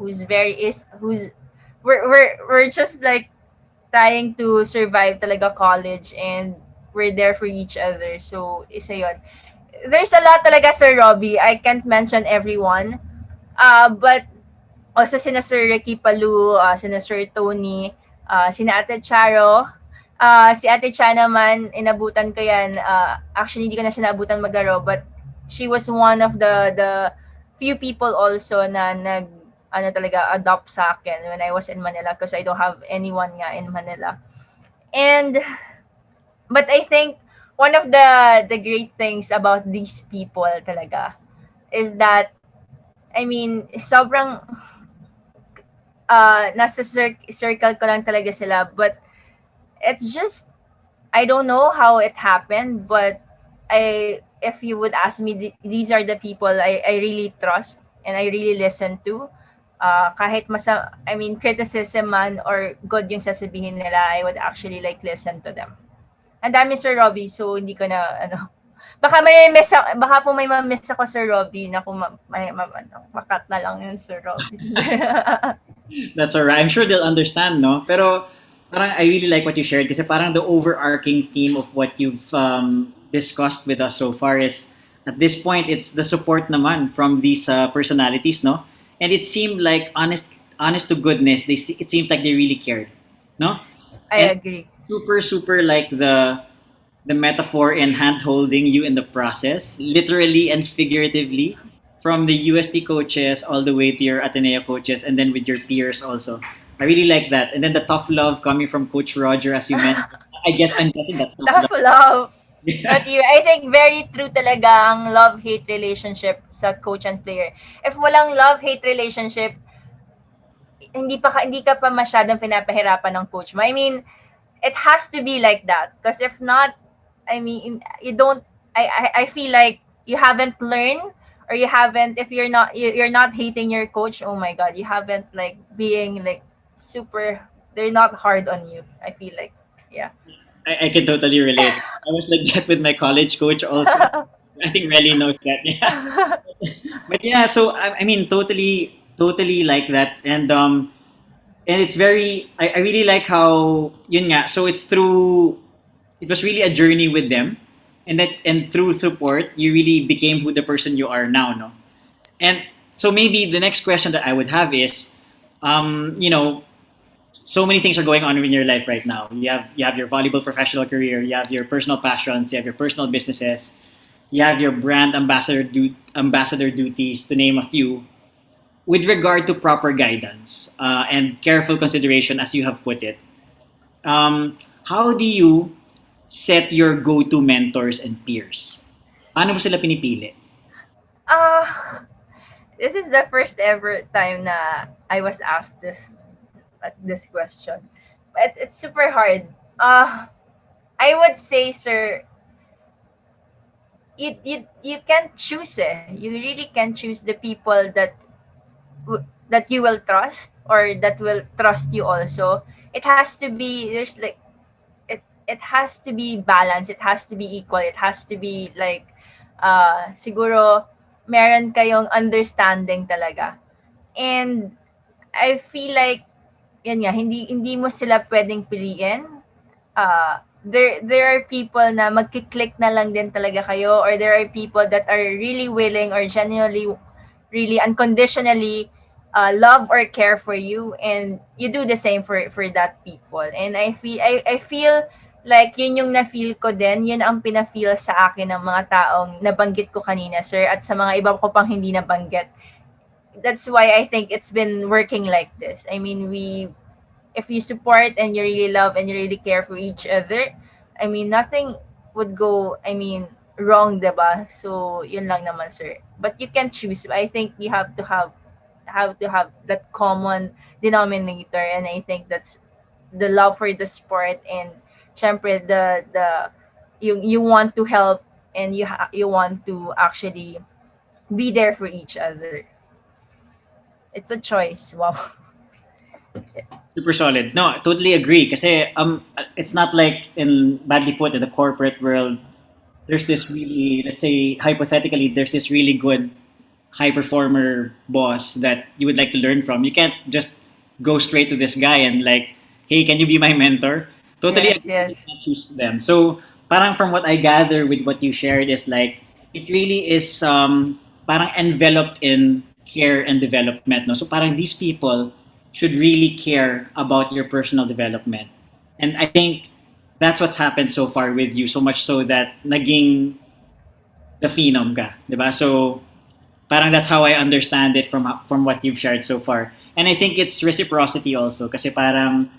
we're just like trying to survive talaga college, and we're there for each other. So isa yun. There's a lot talaga Sir Robbie. I can't mention everyone. But also sina Sir Ricky Palu, sina Sir Tony, sina Ate Charo. Si Ate Cha naman, inabutan ko yan. Actually, hindi ko na siya naabutan maglaro, but she was one of the few people also na adopt sa akin when I was in Manila because I don't have anyone nga in Manila. But I think one of the great things about these people talaga is that, I mean, sobrang nasa circle ko lang talaga sila, but it's just, I don't know how it happened, but if you would ask me, these are the people I really trust and I really listen to. Kahit criticism man or good yung sasabihin nila, I would actually like listen to them. Ang dami Sir Robbie, so hindi ko na baka po may ma-miss ako Sir Robbie na kung makat na lang yun Sir Robbie. That's alright. I'm sure they'll understand, no? Pero parang I really like what you shared kasi parang the overarching theme of what you've discussed with us so far is, at this point, it's the support naman from these personalities, no? And it seemed like, honest to goodness, it seems like they really cared, no? I agree. Super like the metaphor in hand-holding you in the process, literally and figuratively, from the UST coaches all the way to your Ateneo coaches, and then with your peers also. I really like that. And then the tough love coming from Coach Roger, as you mentioned. I'm guessing that's tough love. But I think very true talaga ang love-hate relationship sa coach and player. If walang love-hate relationship, hindi ka pa masyadong pinapahirapan ng coach mo. I mean, it has to be like that. Because if not, I mean, you don't I feel like you haven't learned, or you haven't, if you're not hating your coach, oh my god, you haven't like being like super, they're not hard on you, I feel like. Yeah. I can totally relate. I was like that with my college coach also. I think Relly knows that. Yeah. But yeah, so I mean, totally like that, and it's very. I really like how yun nga. So it's through. It was really a journey with them, and through support, you really became who the person you are now. No, and so maybe the next question that I would have is, you know, so many things are going on in your life right now. You have your volleyball professional career, you have your personal passions, you have your personal businesses, you have your brand ambassador duties, to name a few. With regard to proper guidance and careful consideration, as you have put it, how do you set your go-to mentors and peers? Paano mo sila pinipili? uh this is the first ever time na I was asked this question. It's super hard. I would say, sir, you can't choose. You really can choose the people that you will trust, or that will trust you also. It has to be, there's like, it has to be balanced. It has to be equal. It has to be like, siguro meron kayong understanding talaga. And I feel like, yan nga, hindi mo sila pwedeng piliin. There are people na magki-click na lang din talaga kayo, or there are people that are really willing, or genuinely, really unconditionally love or care for you, and you do the same for that people. And I feel like yun yung na-feel ko din, yun ang pina-feel sa akin ng mga taong nabanggit ko kanina, sir, at sa mga iba ko pang hindi nabanggit. That's why I think it's been working like this. I mean, if you support and you really love and you really care for each other, I mean, nothing would go, I mean, wrong, diba? So, yun lang naman, sir. But you can choose. I think you have that common denominator, and I think that's the love for the sport, and syempre the you want to help, and you want to actually be there for each other. It's a choice. Wow. Super solid. No, I totally agree. Kasi it's not like in badly put in the corporate world. There's this really, let's say hypothetically, there's this really good high performer boss that you would like to learn from. You can't just go straight to this guy and like, hey, can you be my mentor? Totally Yes, agree. You yes. can't choose them. So parang from what I gather with what you shared is like it really is parang enveloped in care and development. No? So parang these people should really care about your personal development. And I think that's what's happened so far with you, so much so that naging the phenom ka, 'di ba? So parang that's how I understand it from what you've shared so far. And I think it's reciprocity also kasi parang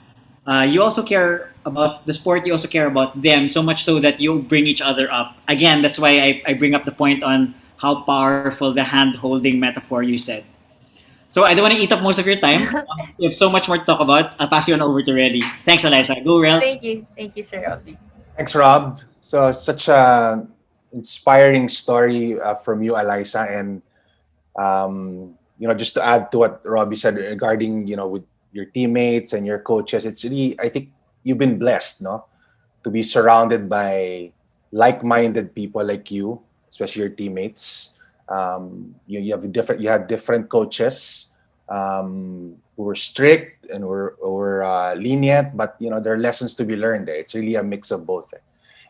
you also care about the sport, you also care about them so much so that you bring each other up. Again, that's why I bring up the point on how powerful the hand holding metaphor you said. So I don't want to eat up most of your time. We have so much more to talk about. I'll pass you on over to Relly. Thanks, Eliza. Go, Rels. Thank you, Sir Robbie. Thanks, Rob. So such a inspiring story from you, Eliza, and just to add to what Robbie said regarding with your teammates and your coaches, it's really, I think you've been blessed, no, to be surrounded by like-minded people like you, especially your teammates. You had different coaches who were strict and were lenient, but there are lessons to be learned there. It's really a mix of both.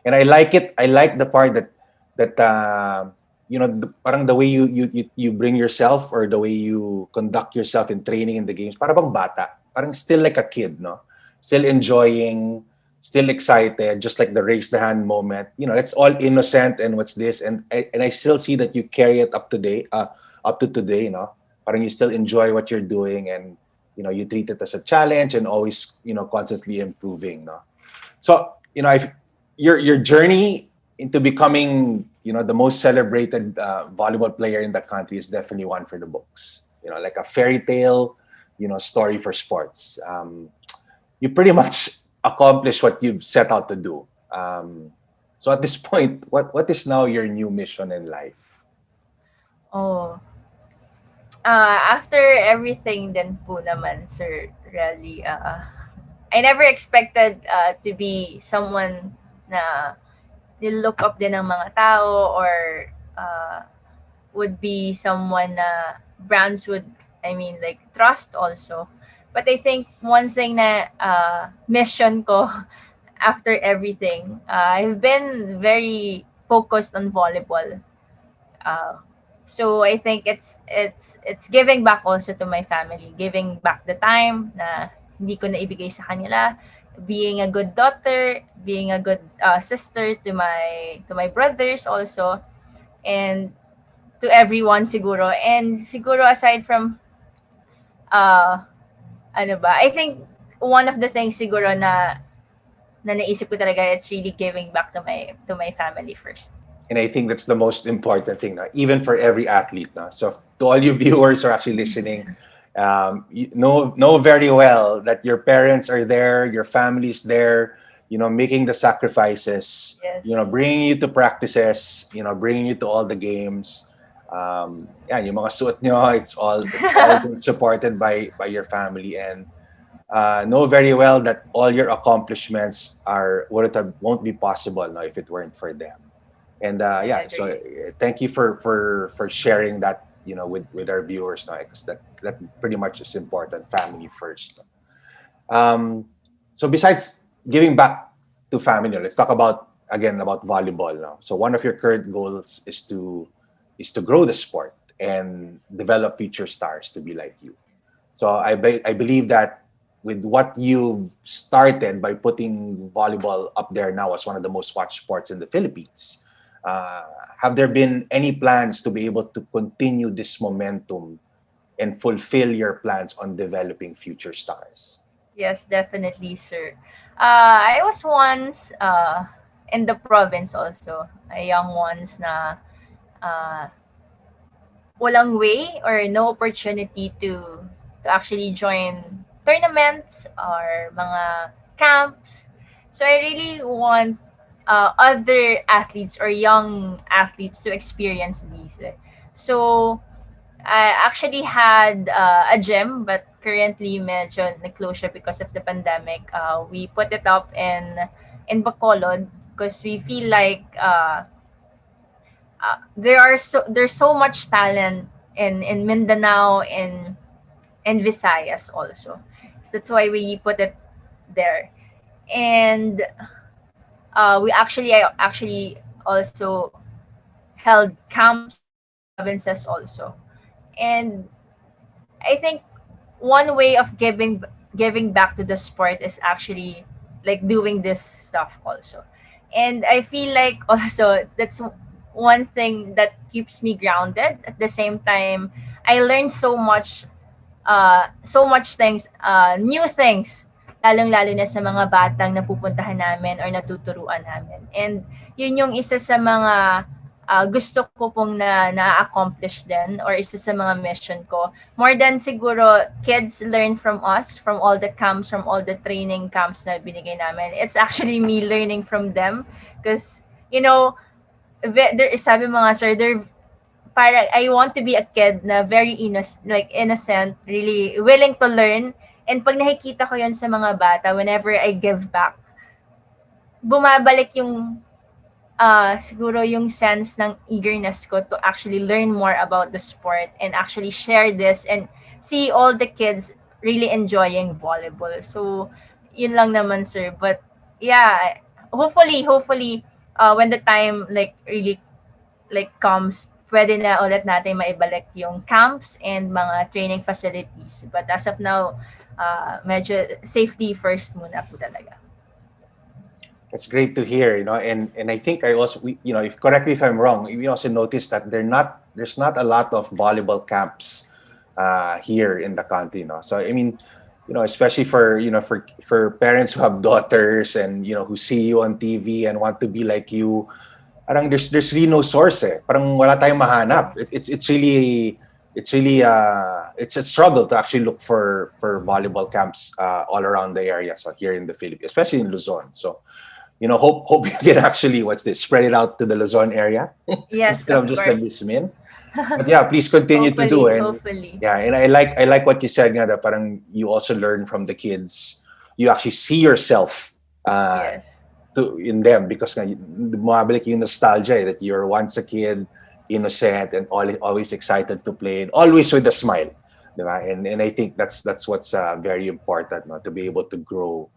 And I like it. I like the part that parang the way you bring yourself, or the way you conduct yourself in training in the games, parang bang bata, parang still like a kid, no? Still enjoying, still excited, just like the raise the hand moment. It's all innocent and what's this, and I still see that you carry it up to today, parang you still enjoy what you're doing, and you treat it as a challenge and always constantly improving, no? So your journey into becoming the most celebrated volleyball player in the country is definitely one for the books. Like a fairy tale story for sports. You pretty much accomplish what you've set out to do. So at this point, what is now your new mission in life? Oh, after everything then po naman, sir, really, I never expected to be someone na nilook up din ng mga tao or would be someone na brands would, I mean, like, trust also. But I think one thing na mission ko after everything, I've been very focused on volleyball. Uh, so I think it's giving back also to my family, giving back the time na hindi ko na ibigay sa kanila, being a good daughter, being a good sister to my brothers also, and to everyone siguro. And siguro aside from ano ba, I think one of the things siguro na naisip ko talaga, it's really giving back to my family first. And I think that's the most important thing, no? Even for every athlete. No? So to all you viewers who are actually listening, you know very well that your parents are there, your family's there, making the sacrifices, Yes. bringing you to practices, bringing you to all the games. Yung mga suot nyo, it's all been supported by your family, and know very well that all your accomplishments won't be possible, no, if it weren't for them. And so thank you for sharing that, with our viewers, no, because that pretty much is important. Family first. So besides giving back to family, let's talk about volleyball now. So one of your current goals is to grow the sport and develop future stars to be like you. So I believe that with what you started by putting volleyball up there now as one of the most watched sports in the Philippines, have there been any plans to be able to continue this momentum and fulfill your plans on developing future stars? Yes, definitely, sir. I was once in the province also, a young ones na walang way or no opportunity to actually join tournaments or mga camps. So I really want other athletes or young athletes to experience these. So I actually had a gym, but currently medyo nag-close siya because of the pandemic. We put it up in Bacolod because we feel like there's so much talent in Mindanao and Visayas also. So that's why we put it there. And I actually also held camps provinces also. And I think one way of giving back to the sport is actually like doing this stuff also. And I feel like also that's one thing that keeps me grounded. At the same time, I learned so much things, new things, lalong-lalo na sa mga batang napupuntahan namin or natuturuan namin. And yun yung isa sa mga gusto ko pong na-accomplish din, or isa sa mga mission ko. More than siguro kids learn from us, from all the camps, from all the training camps na binigay namin. It's actually me learning from them. Because, sabi mga sir, para I want to be a kid na very innocent, really willing to learn. And pag nakikita ko yun sa mga bata, whenever I give back, bumabalik yung siguro yung sense ng eagerness ko to actually learn more about the sport and actually share this and see all the kids really enjoying volleyball. So, yun lang naman, sir. But yeah, hopefully, when the time really comes, pwede na ulit natin maibalik yung camps and mga training facilities. But as of now, medyo safety first muna po talaga. It's great to hear, and I think I also, if correct me if I'm wrong, we also noticed that there's not a lot of volleyball camps here in the country, So I mean, especially for parents who have daughters and who see you on TV and want to be like you, parang there's really no source. Parang wala tayong mahanap. It's really it's a struggle to actually look for volleyball camps all around the area. So here in the Philippines, especially in Luzon. So, hope you can actually, spread it out to the Luzon area Yes, instead of of just the course. Bismin. But yeah, please continue to do it. Hopefully. Yeah, and I like what you said nga, that parang you also learn from the kids. You actually see yourself Yes. in them, because nga, bumabalik yung nostalgia that you're once a kid, innocent and always excited to play, and always with a smile, diba? And I think that's what's very important, no? To be able to grow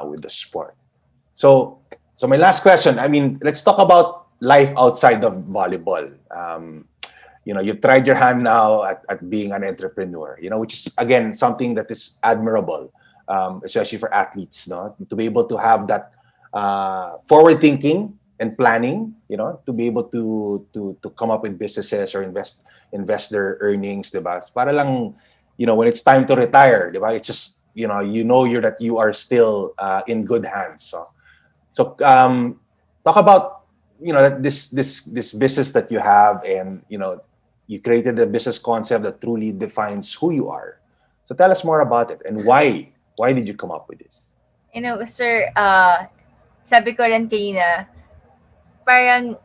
with the sport. So my last question, I mean, let's talk about life outside of volleyball. You've tried your hand now at being an entrepreneur, which is, again, something that is admirable, especially for athletes, no? To be able to have that forward thinking and planning, to be able to come up with businesses or invest their earnings, diba? Para lang, when it's time to retire, diba? It's just, that you are still in good hands. So talk about, this business that you have, and, you created a business concept that truly defines who you are. So tell us more about it, and why did you come up with this? Sir, sabi ko rin kanina, parang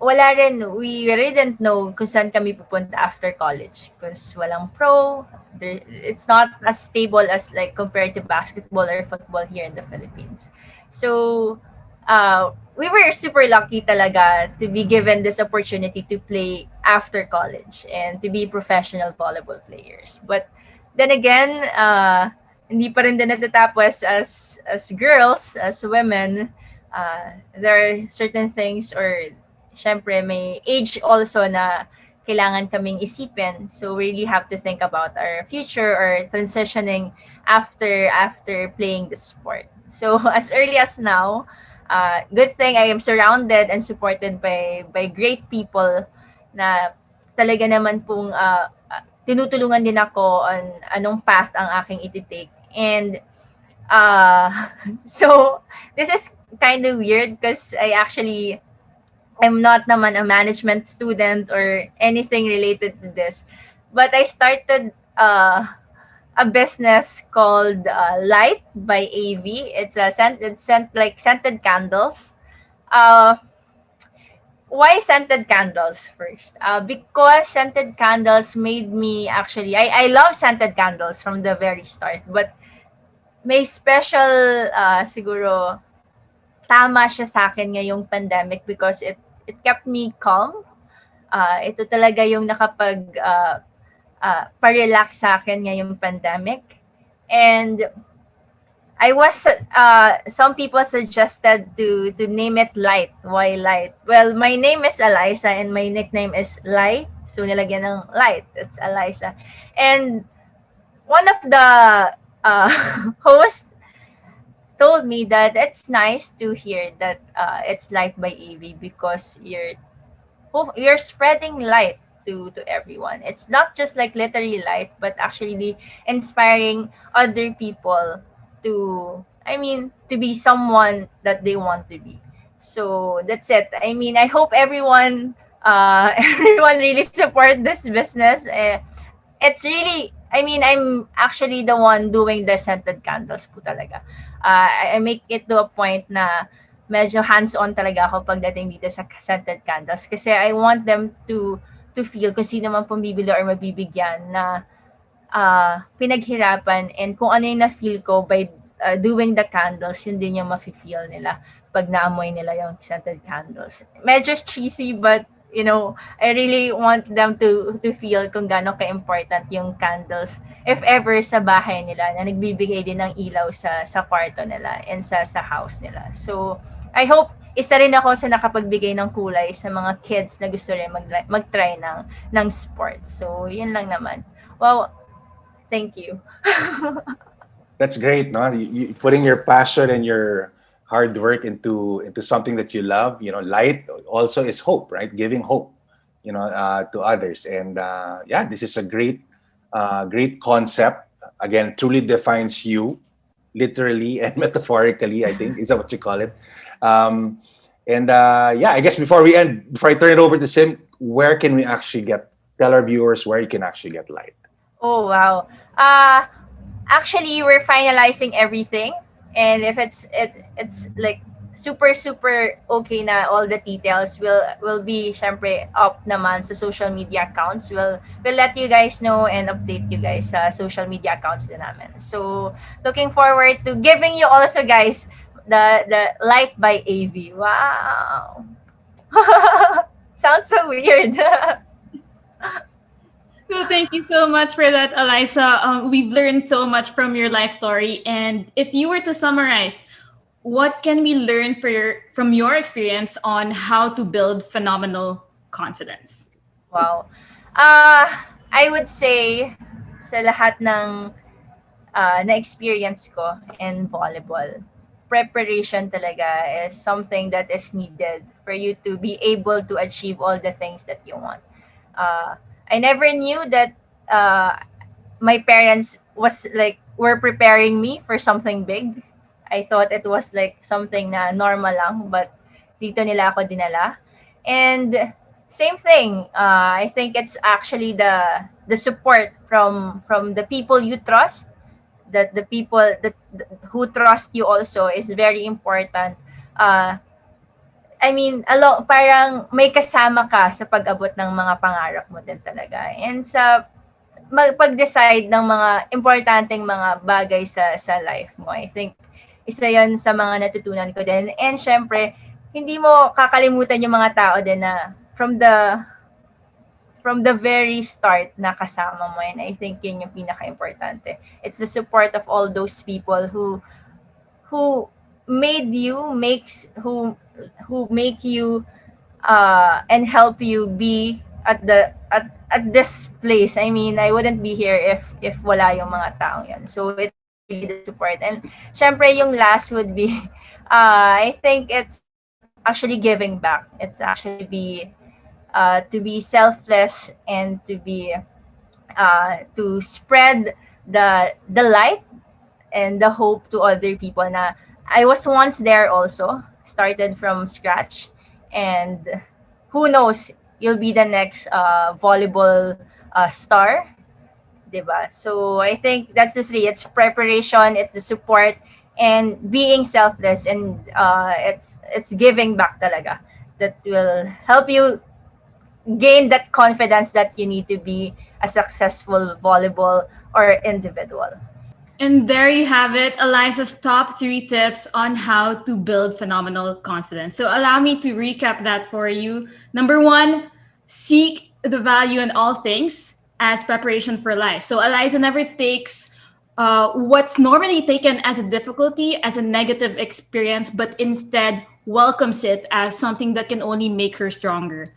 wala rin, we really didn't know kung saan kami pupunta after college, because walang pro, it's not as stable as like compared to basketball or football here in the Philippines. So we were super lucky talaga to be given this opportunity to play after college and to be professional volleyball players. But then again, hindi pa rin din natatapos as girls, as women. There are certain things, or syempre may age also na kailangan kaming isipin. So we really have to think about our future or transitioning after playing the sport. So as early as now, good thing I am surrounded and supported by great people na talaga naman pong tinutulungan din ako on anong path ang aking ititake. And so this is kind of weird because I'm not naman a management student or anything related to this. But I started a business called Light by AV. It's scented candles. Why scented candles first? Because scented candles made me I love scented candles from the very start, but may special siguro tama siya sa akin ngayong pandemic because it kept me calm. Ito talaga yung pa-relax sa akin ngayong pandemic. And I was some people suggested to name it Light. Why Light? Well, my name is Alyssa and my nickname is Lai. So nilagyan ng Light. It's Alyssa. And one of the hosts told me that it's nice to hear that it's Light by AV because you're spreading light to everyone. It's not just like literally light, but actually inspiring other people to be someone that they want to be. So that's it. I hope everyone everyone really support this business. It's really, I'm actually the one doing the scented candles po talaga. I make it to a point na medyo hands-on talaga ako pagdating dito sa scented candles kasi I want them to feel kung sino man pumibili or mabibigyan na pinaghirapan, and kung ano yung na-feel ko by doing the candles, yun din yung mafe-feel nila pag naamoy nila yung scented candles. Medyo cheesy, but I really want them to feel kung gaano ka-important yung candles if ever sa bahay nila na nagbibigay din ng ilaw sa kwarto nila and sa house nila. So, I hope isa rin ako sa nakapagbigay ng kulay sa mga kids na gusto rin mag-try ng sports. So, yun lang naman. Wow, thank you. That's great, no? You putting your passion and your hard work into something that you love. Light also is hope, right? Giving hope, to others. And this is a great concept. Again, truly defines you, literally and metaphorically, I think, is that what you call it? I guess before I turn it over to Sim, where can we actually tell our viewers where you can actually get Light? Oh, wow. Actually, we're finalizing everything. And if it's like super okay na all the details will be syempre up naman sa social media accounts. We'll let you guys know and update you guys sa social media accounts din namin. So looking forward to giving you also guys the Light by AV. Wow. Sounds so weird. So thank you so much for that, Alyssa. We've learned so much from your life story. And if you were to summarize, what can we learn from your experience on how to build phenomenal confidence? Wow. I would say sa lahat ng na-experience ko in volleyball, preparation talaga is something that is needed for you to be able to achieve all the things that you want. I never knew that my parents were preparing me for something big. I thought it was like something na normal lang, but dito nila ako dinala. And same thing, I think it's actually the support from the people you trust, that the people who trust you also is very important. I mean, parang may kasama ka sa pag-abot ng mga pangarap mo din talaga. And sa pag-decide ng mga importanteng mga bagay sa life mo. I think isa 'yon sa mga natutunan ko din. And syempre, hindi mo kakalimutan yung mga tao din na from the very start na kasama mo, and I think yun yung pinaka-importante. It's the support of all those people who made you who make you and help you be at this place. I mean, I wouldn't be here if wala yung mga taong yan. So it's really the support. And syempre yung last would be I think it's actually giving back. It's actually to be selfless and to spread the light and the hope to other people na I was once there also, started from scratch, and who knows, you'll be the next volleyball star, diba? So I think that's the three. It's preparation, it's the support, and being selfless, and it's giving back talaga that will help you gain that confidence that you need to be a successful volleyball or individual. And there you have it, Eliza's top 3 tips on how to build phenomenal confidence. So allow me to recap that for you. Number 1, seek the value in all things as preparation for life. So Eliza never takes what's normally taken as a difficulty, as a negative experience, but instead welcomes it as something that can only make her stronger.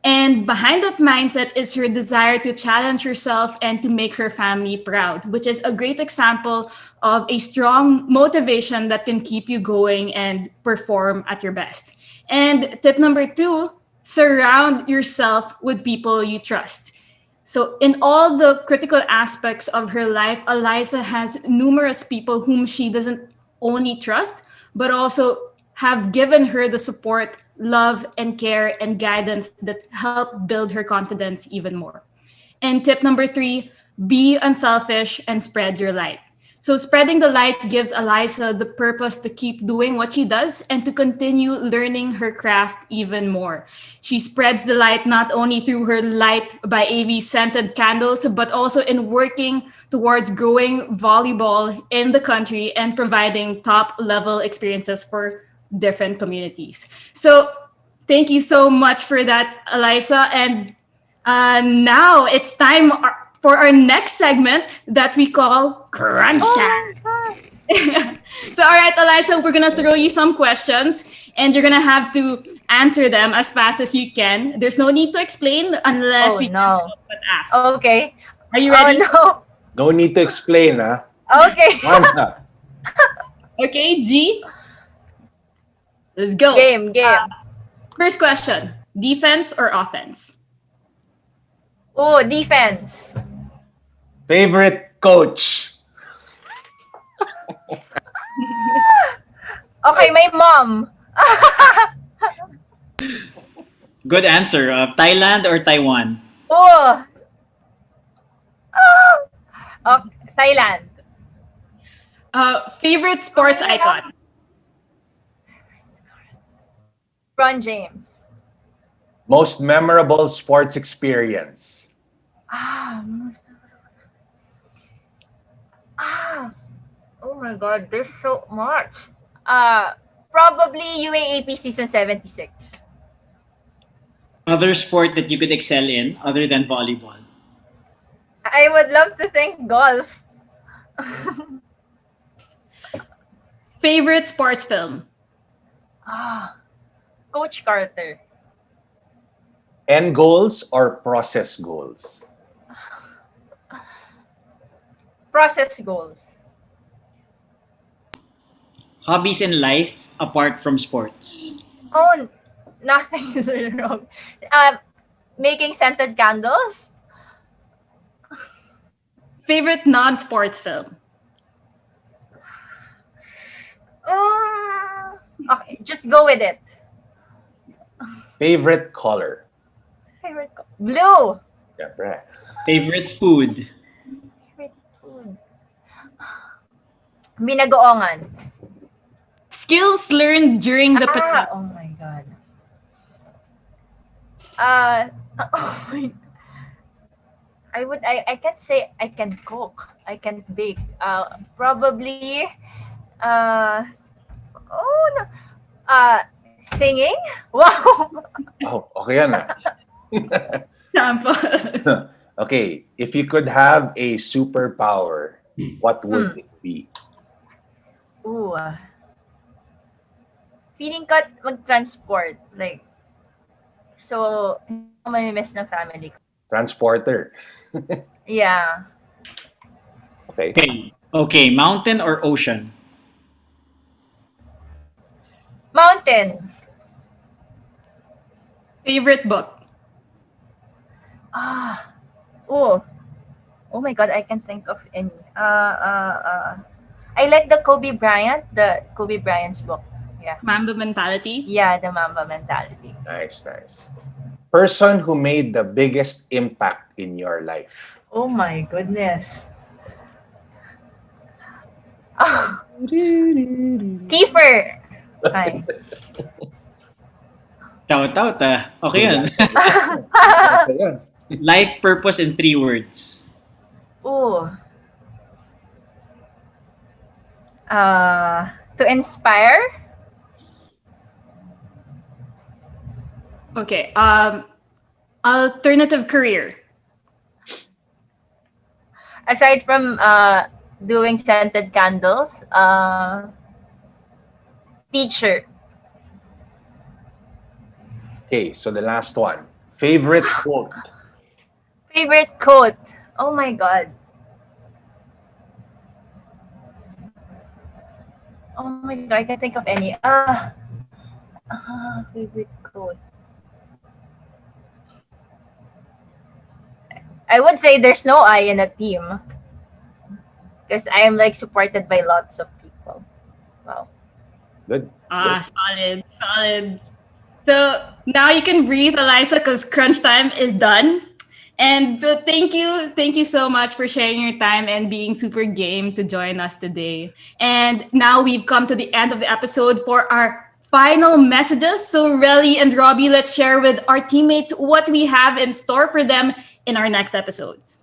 And behind that mindset is her desire to challenge herself and to make her family proud, which is a great example of a strong motivation that can keep you going and perform at your best. And tip number 2, surround yourself with people you trust. So in all the critical aspects of her life, Eliza has numerous people whom she doesn't only trust, but also have given her the support, love, and care and guidance that help build her confidence even more. And tip number 3, be unselfish and spread your light. So spreading the light gives Eliza the purpose to keep doing what she does and to continue learning her craft even more. She spreads the light not only through her Light by AV scented candles, but also in working towards growing volleyball in the country and providing top level experiences for different communities. So thank you so much for that, Eliza. And now it's time for our next segment that we call Crunch Time. So, all right, Eliza, we're going to throw you some questions and you're going to have to answer them as fast as you can. There's no need to explain unless we no. But ask. Okay. Are you ready? Oh, No need to explain, huh? no. Okay. Okay, G. Let's go. Game. First question, defense or offense? Oh, defense. Favorite coach? Okay, my mom. Good answer. Thailand or Taiwan? Oh. Thailand. Favorite sports icon? LeBron James. Most memorable sports experience. Ah. Oh my God, there's so much. Probably UAAP season 76. Other sport that you could excel in other than volleyball. I would love to think golf. Favorite sports film? Coach Carter. End goals or process goals? Process goals. Hobbies in life apart from sports. Oh, nothing is wrong. Making scented candles. Favorite non-sports film? Okay, just go with it. Favorite color? Blue. Yeah, right. Favorite food. Favorite food. Binagoongan. Skills learned during the pandemic. Oh my God. Oh my. I can't say I can cook. I can bake. Probably. Oh no. Singing. Wow. Oh, okay yan ah. Sample. Okay, if you could have a superpower, what would it be? Ooh. Feeling ko mag-transport. Like, so, hindi ko mamimiss ng family ko. Transporter. Yeah. Okay. Okay, mountain or ocean? Mountain. Favorite book? Oh my God, I can't think of any. I like the Kobe Bryant's book. Yeah. Mamba Mentality? Yeah, the Mamba Mentality. Nice, nice. Person who made the biggest impact in your life. Oh my goodness. Kiefer. Hi. Shout out ah. Okay yan. Ayan. Life purpose in 3 words. Ooh. To inspire. Okay. Alternative career? Aside from doing scented candles, teacher. Okay, so the last one. Favorite quote. Favorite quote. Oh my God. Oh my God, I can't think of any. Favorite quote. I would say there's no I in a team. Because I am like supported by lots of people. Wow. Good. Solid. So now you can breathe, Alyssa, because crunch time is done. And so thank you so much for sharing your time and being super game to join us today. And now we've come to the end of the episode for our final messages. So Relly and Robbie, let's share with our teammates what we have in store for them in our next episodes.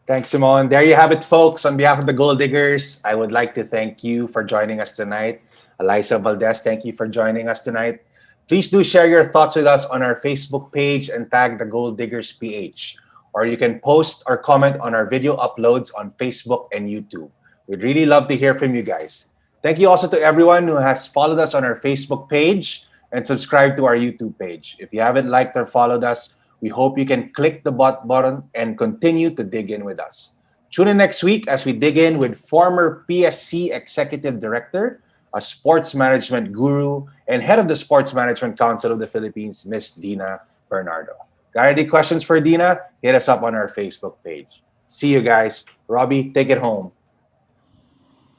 Thanks, Simone. There you have it, folks. On behalf of the Gold Diggers, I would like to thank you for joining us tonight. Alyssa Valdez, thank you for joining us tonight. Please do share your thoughts with us on our Facebook page and tag the Gold Diggers PH. Or you can post or comment on our video uploads on Facebook and YouTube. We'd really love to hear from you guys. Thank you also to everyone who has followed us on our Facebook page and subscribed to our YouTube page. If you haven't liked or followed us, we hope you can click the button and continue to dig in with us. Tune in next week as we dig in with former PSC Executive Director, a sports management guru, and head of the Sports Management Council of the Philippines, Miss Dina Bernardo. Got any questions for Dina? Hit us up on our Facebook page. See you guys. Robbie, take it home.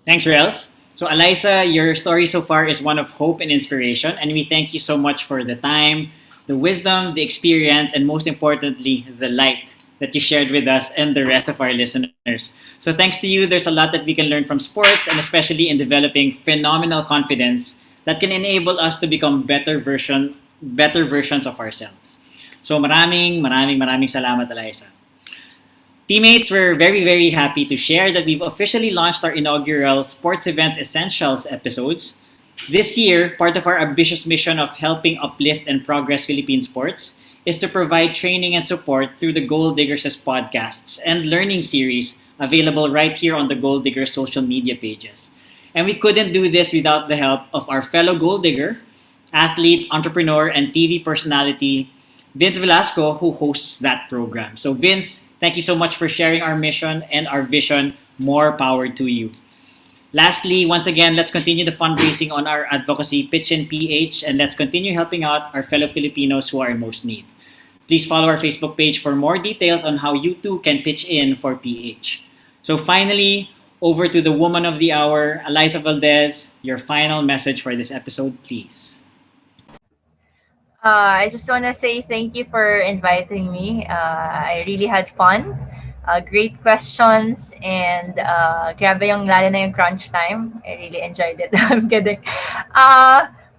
Thanks, Rels. So, Alyssa, your story so far is one of hope and inspiration, and we thank you so much for the time, the wisdom, the experience, and most importantly, the light that you shared with us and the rest of our listeners. So thanks to you, there's a lot that we can learn from sports, and especially in developing phenomenal confidence that can enable us to become better versions of ourselves. So maraming salamat, Alyssa. Teammates, we're very happy to share that we've officially launched our inaugural Sports Events Essentials episodes. This year, part of our ambitious mission of helping uplift and progress Philippine sports is to provide training and support through the Gold Diggers' podcasts and learning series available right here on the Gold Diggers social media pages. And we couldn't do this without the help of our fellow Gold Digger, athlete, entrepreneur, and TV personality, Vince Velasco, who hosts that program. So Vince, thank you so much for sharing our mission and our vision. More power to you. Lastly, once again, let's continue the fundraising on our advocacy Pitch in PH, and let's continue helping out our fellow Filipinos who are in most need. Please follow our Facebook page for more details on how you too can pitch in for PH. So finally, over to the woman of the hour, Alyssa Valdez, your final message for this episode, please. I just want to say thank you for inviting me. I really had fun. Great questions, and grabe yung lalo na yung crunch time. I really enjoyed it. I'm kidding.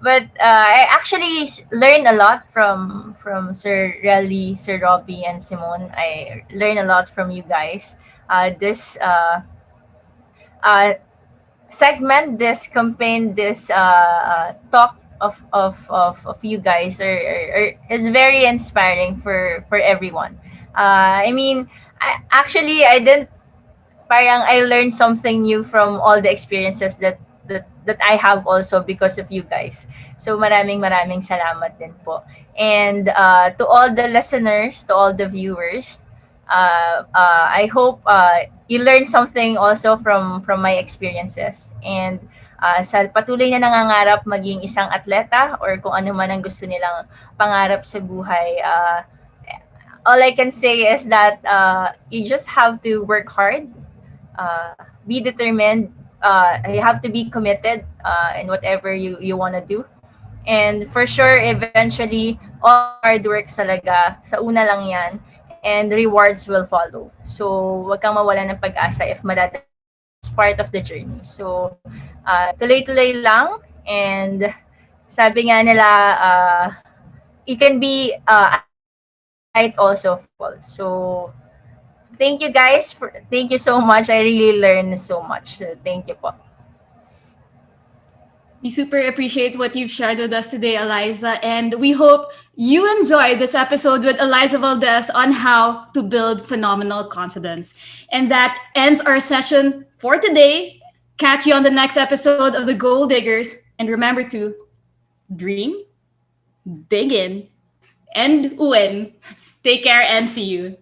But I actually learned a lot from Sir Relly, Sir Robbie, and Simone. I learned a lot from you guys. This segment, this campaign, this talk of you guys is very inspiring for everyone. I mean, I didn't, parang I learned something new from all the experiences that I have also because of you guys. So maraming salamat din po. And to all the listeners, to all the viewers, I hope you learned something also from my experiences. And sa patuloy na nangangarap maging isang atleta or kung ano man ang gusto nilang pangarap sa buhay, all I can say is that you just have to work hard, be determined, you have to be committed in whatever you want to do. And for sure, eventually, all hard work talaga, sa una lang yan, and rewards will follow. So, wag kang mawala ng pag-asa if madadala. It's part of the journey. So, tuloy-tuloy lang, and sabi nga nila, you can be it also falls. So thank you guys, thank you so much. I really learned so much. Thank you po. We super appreciate what you've shared with us today, Alyssa, and we hope you enjoyed this episode with Alyssa Valdez on how to build phenomenal confidence. And that ends our session for today. Catch you on the next episode of the Gold Diggers, and remember to dream, dig in, and win. Take care and see you.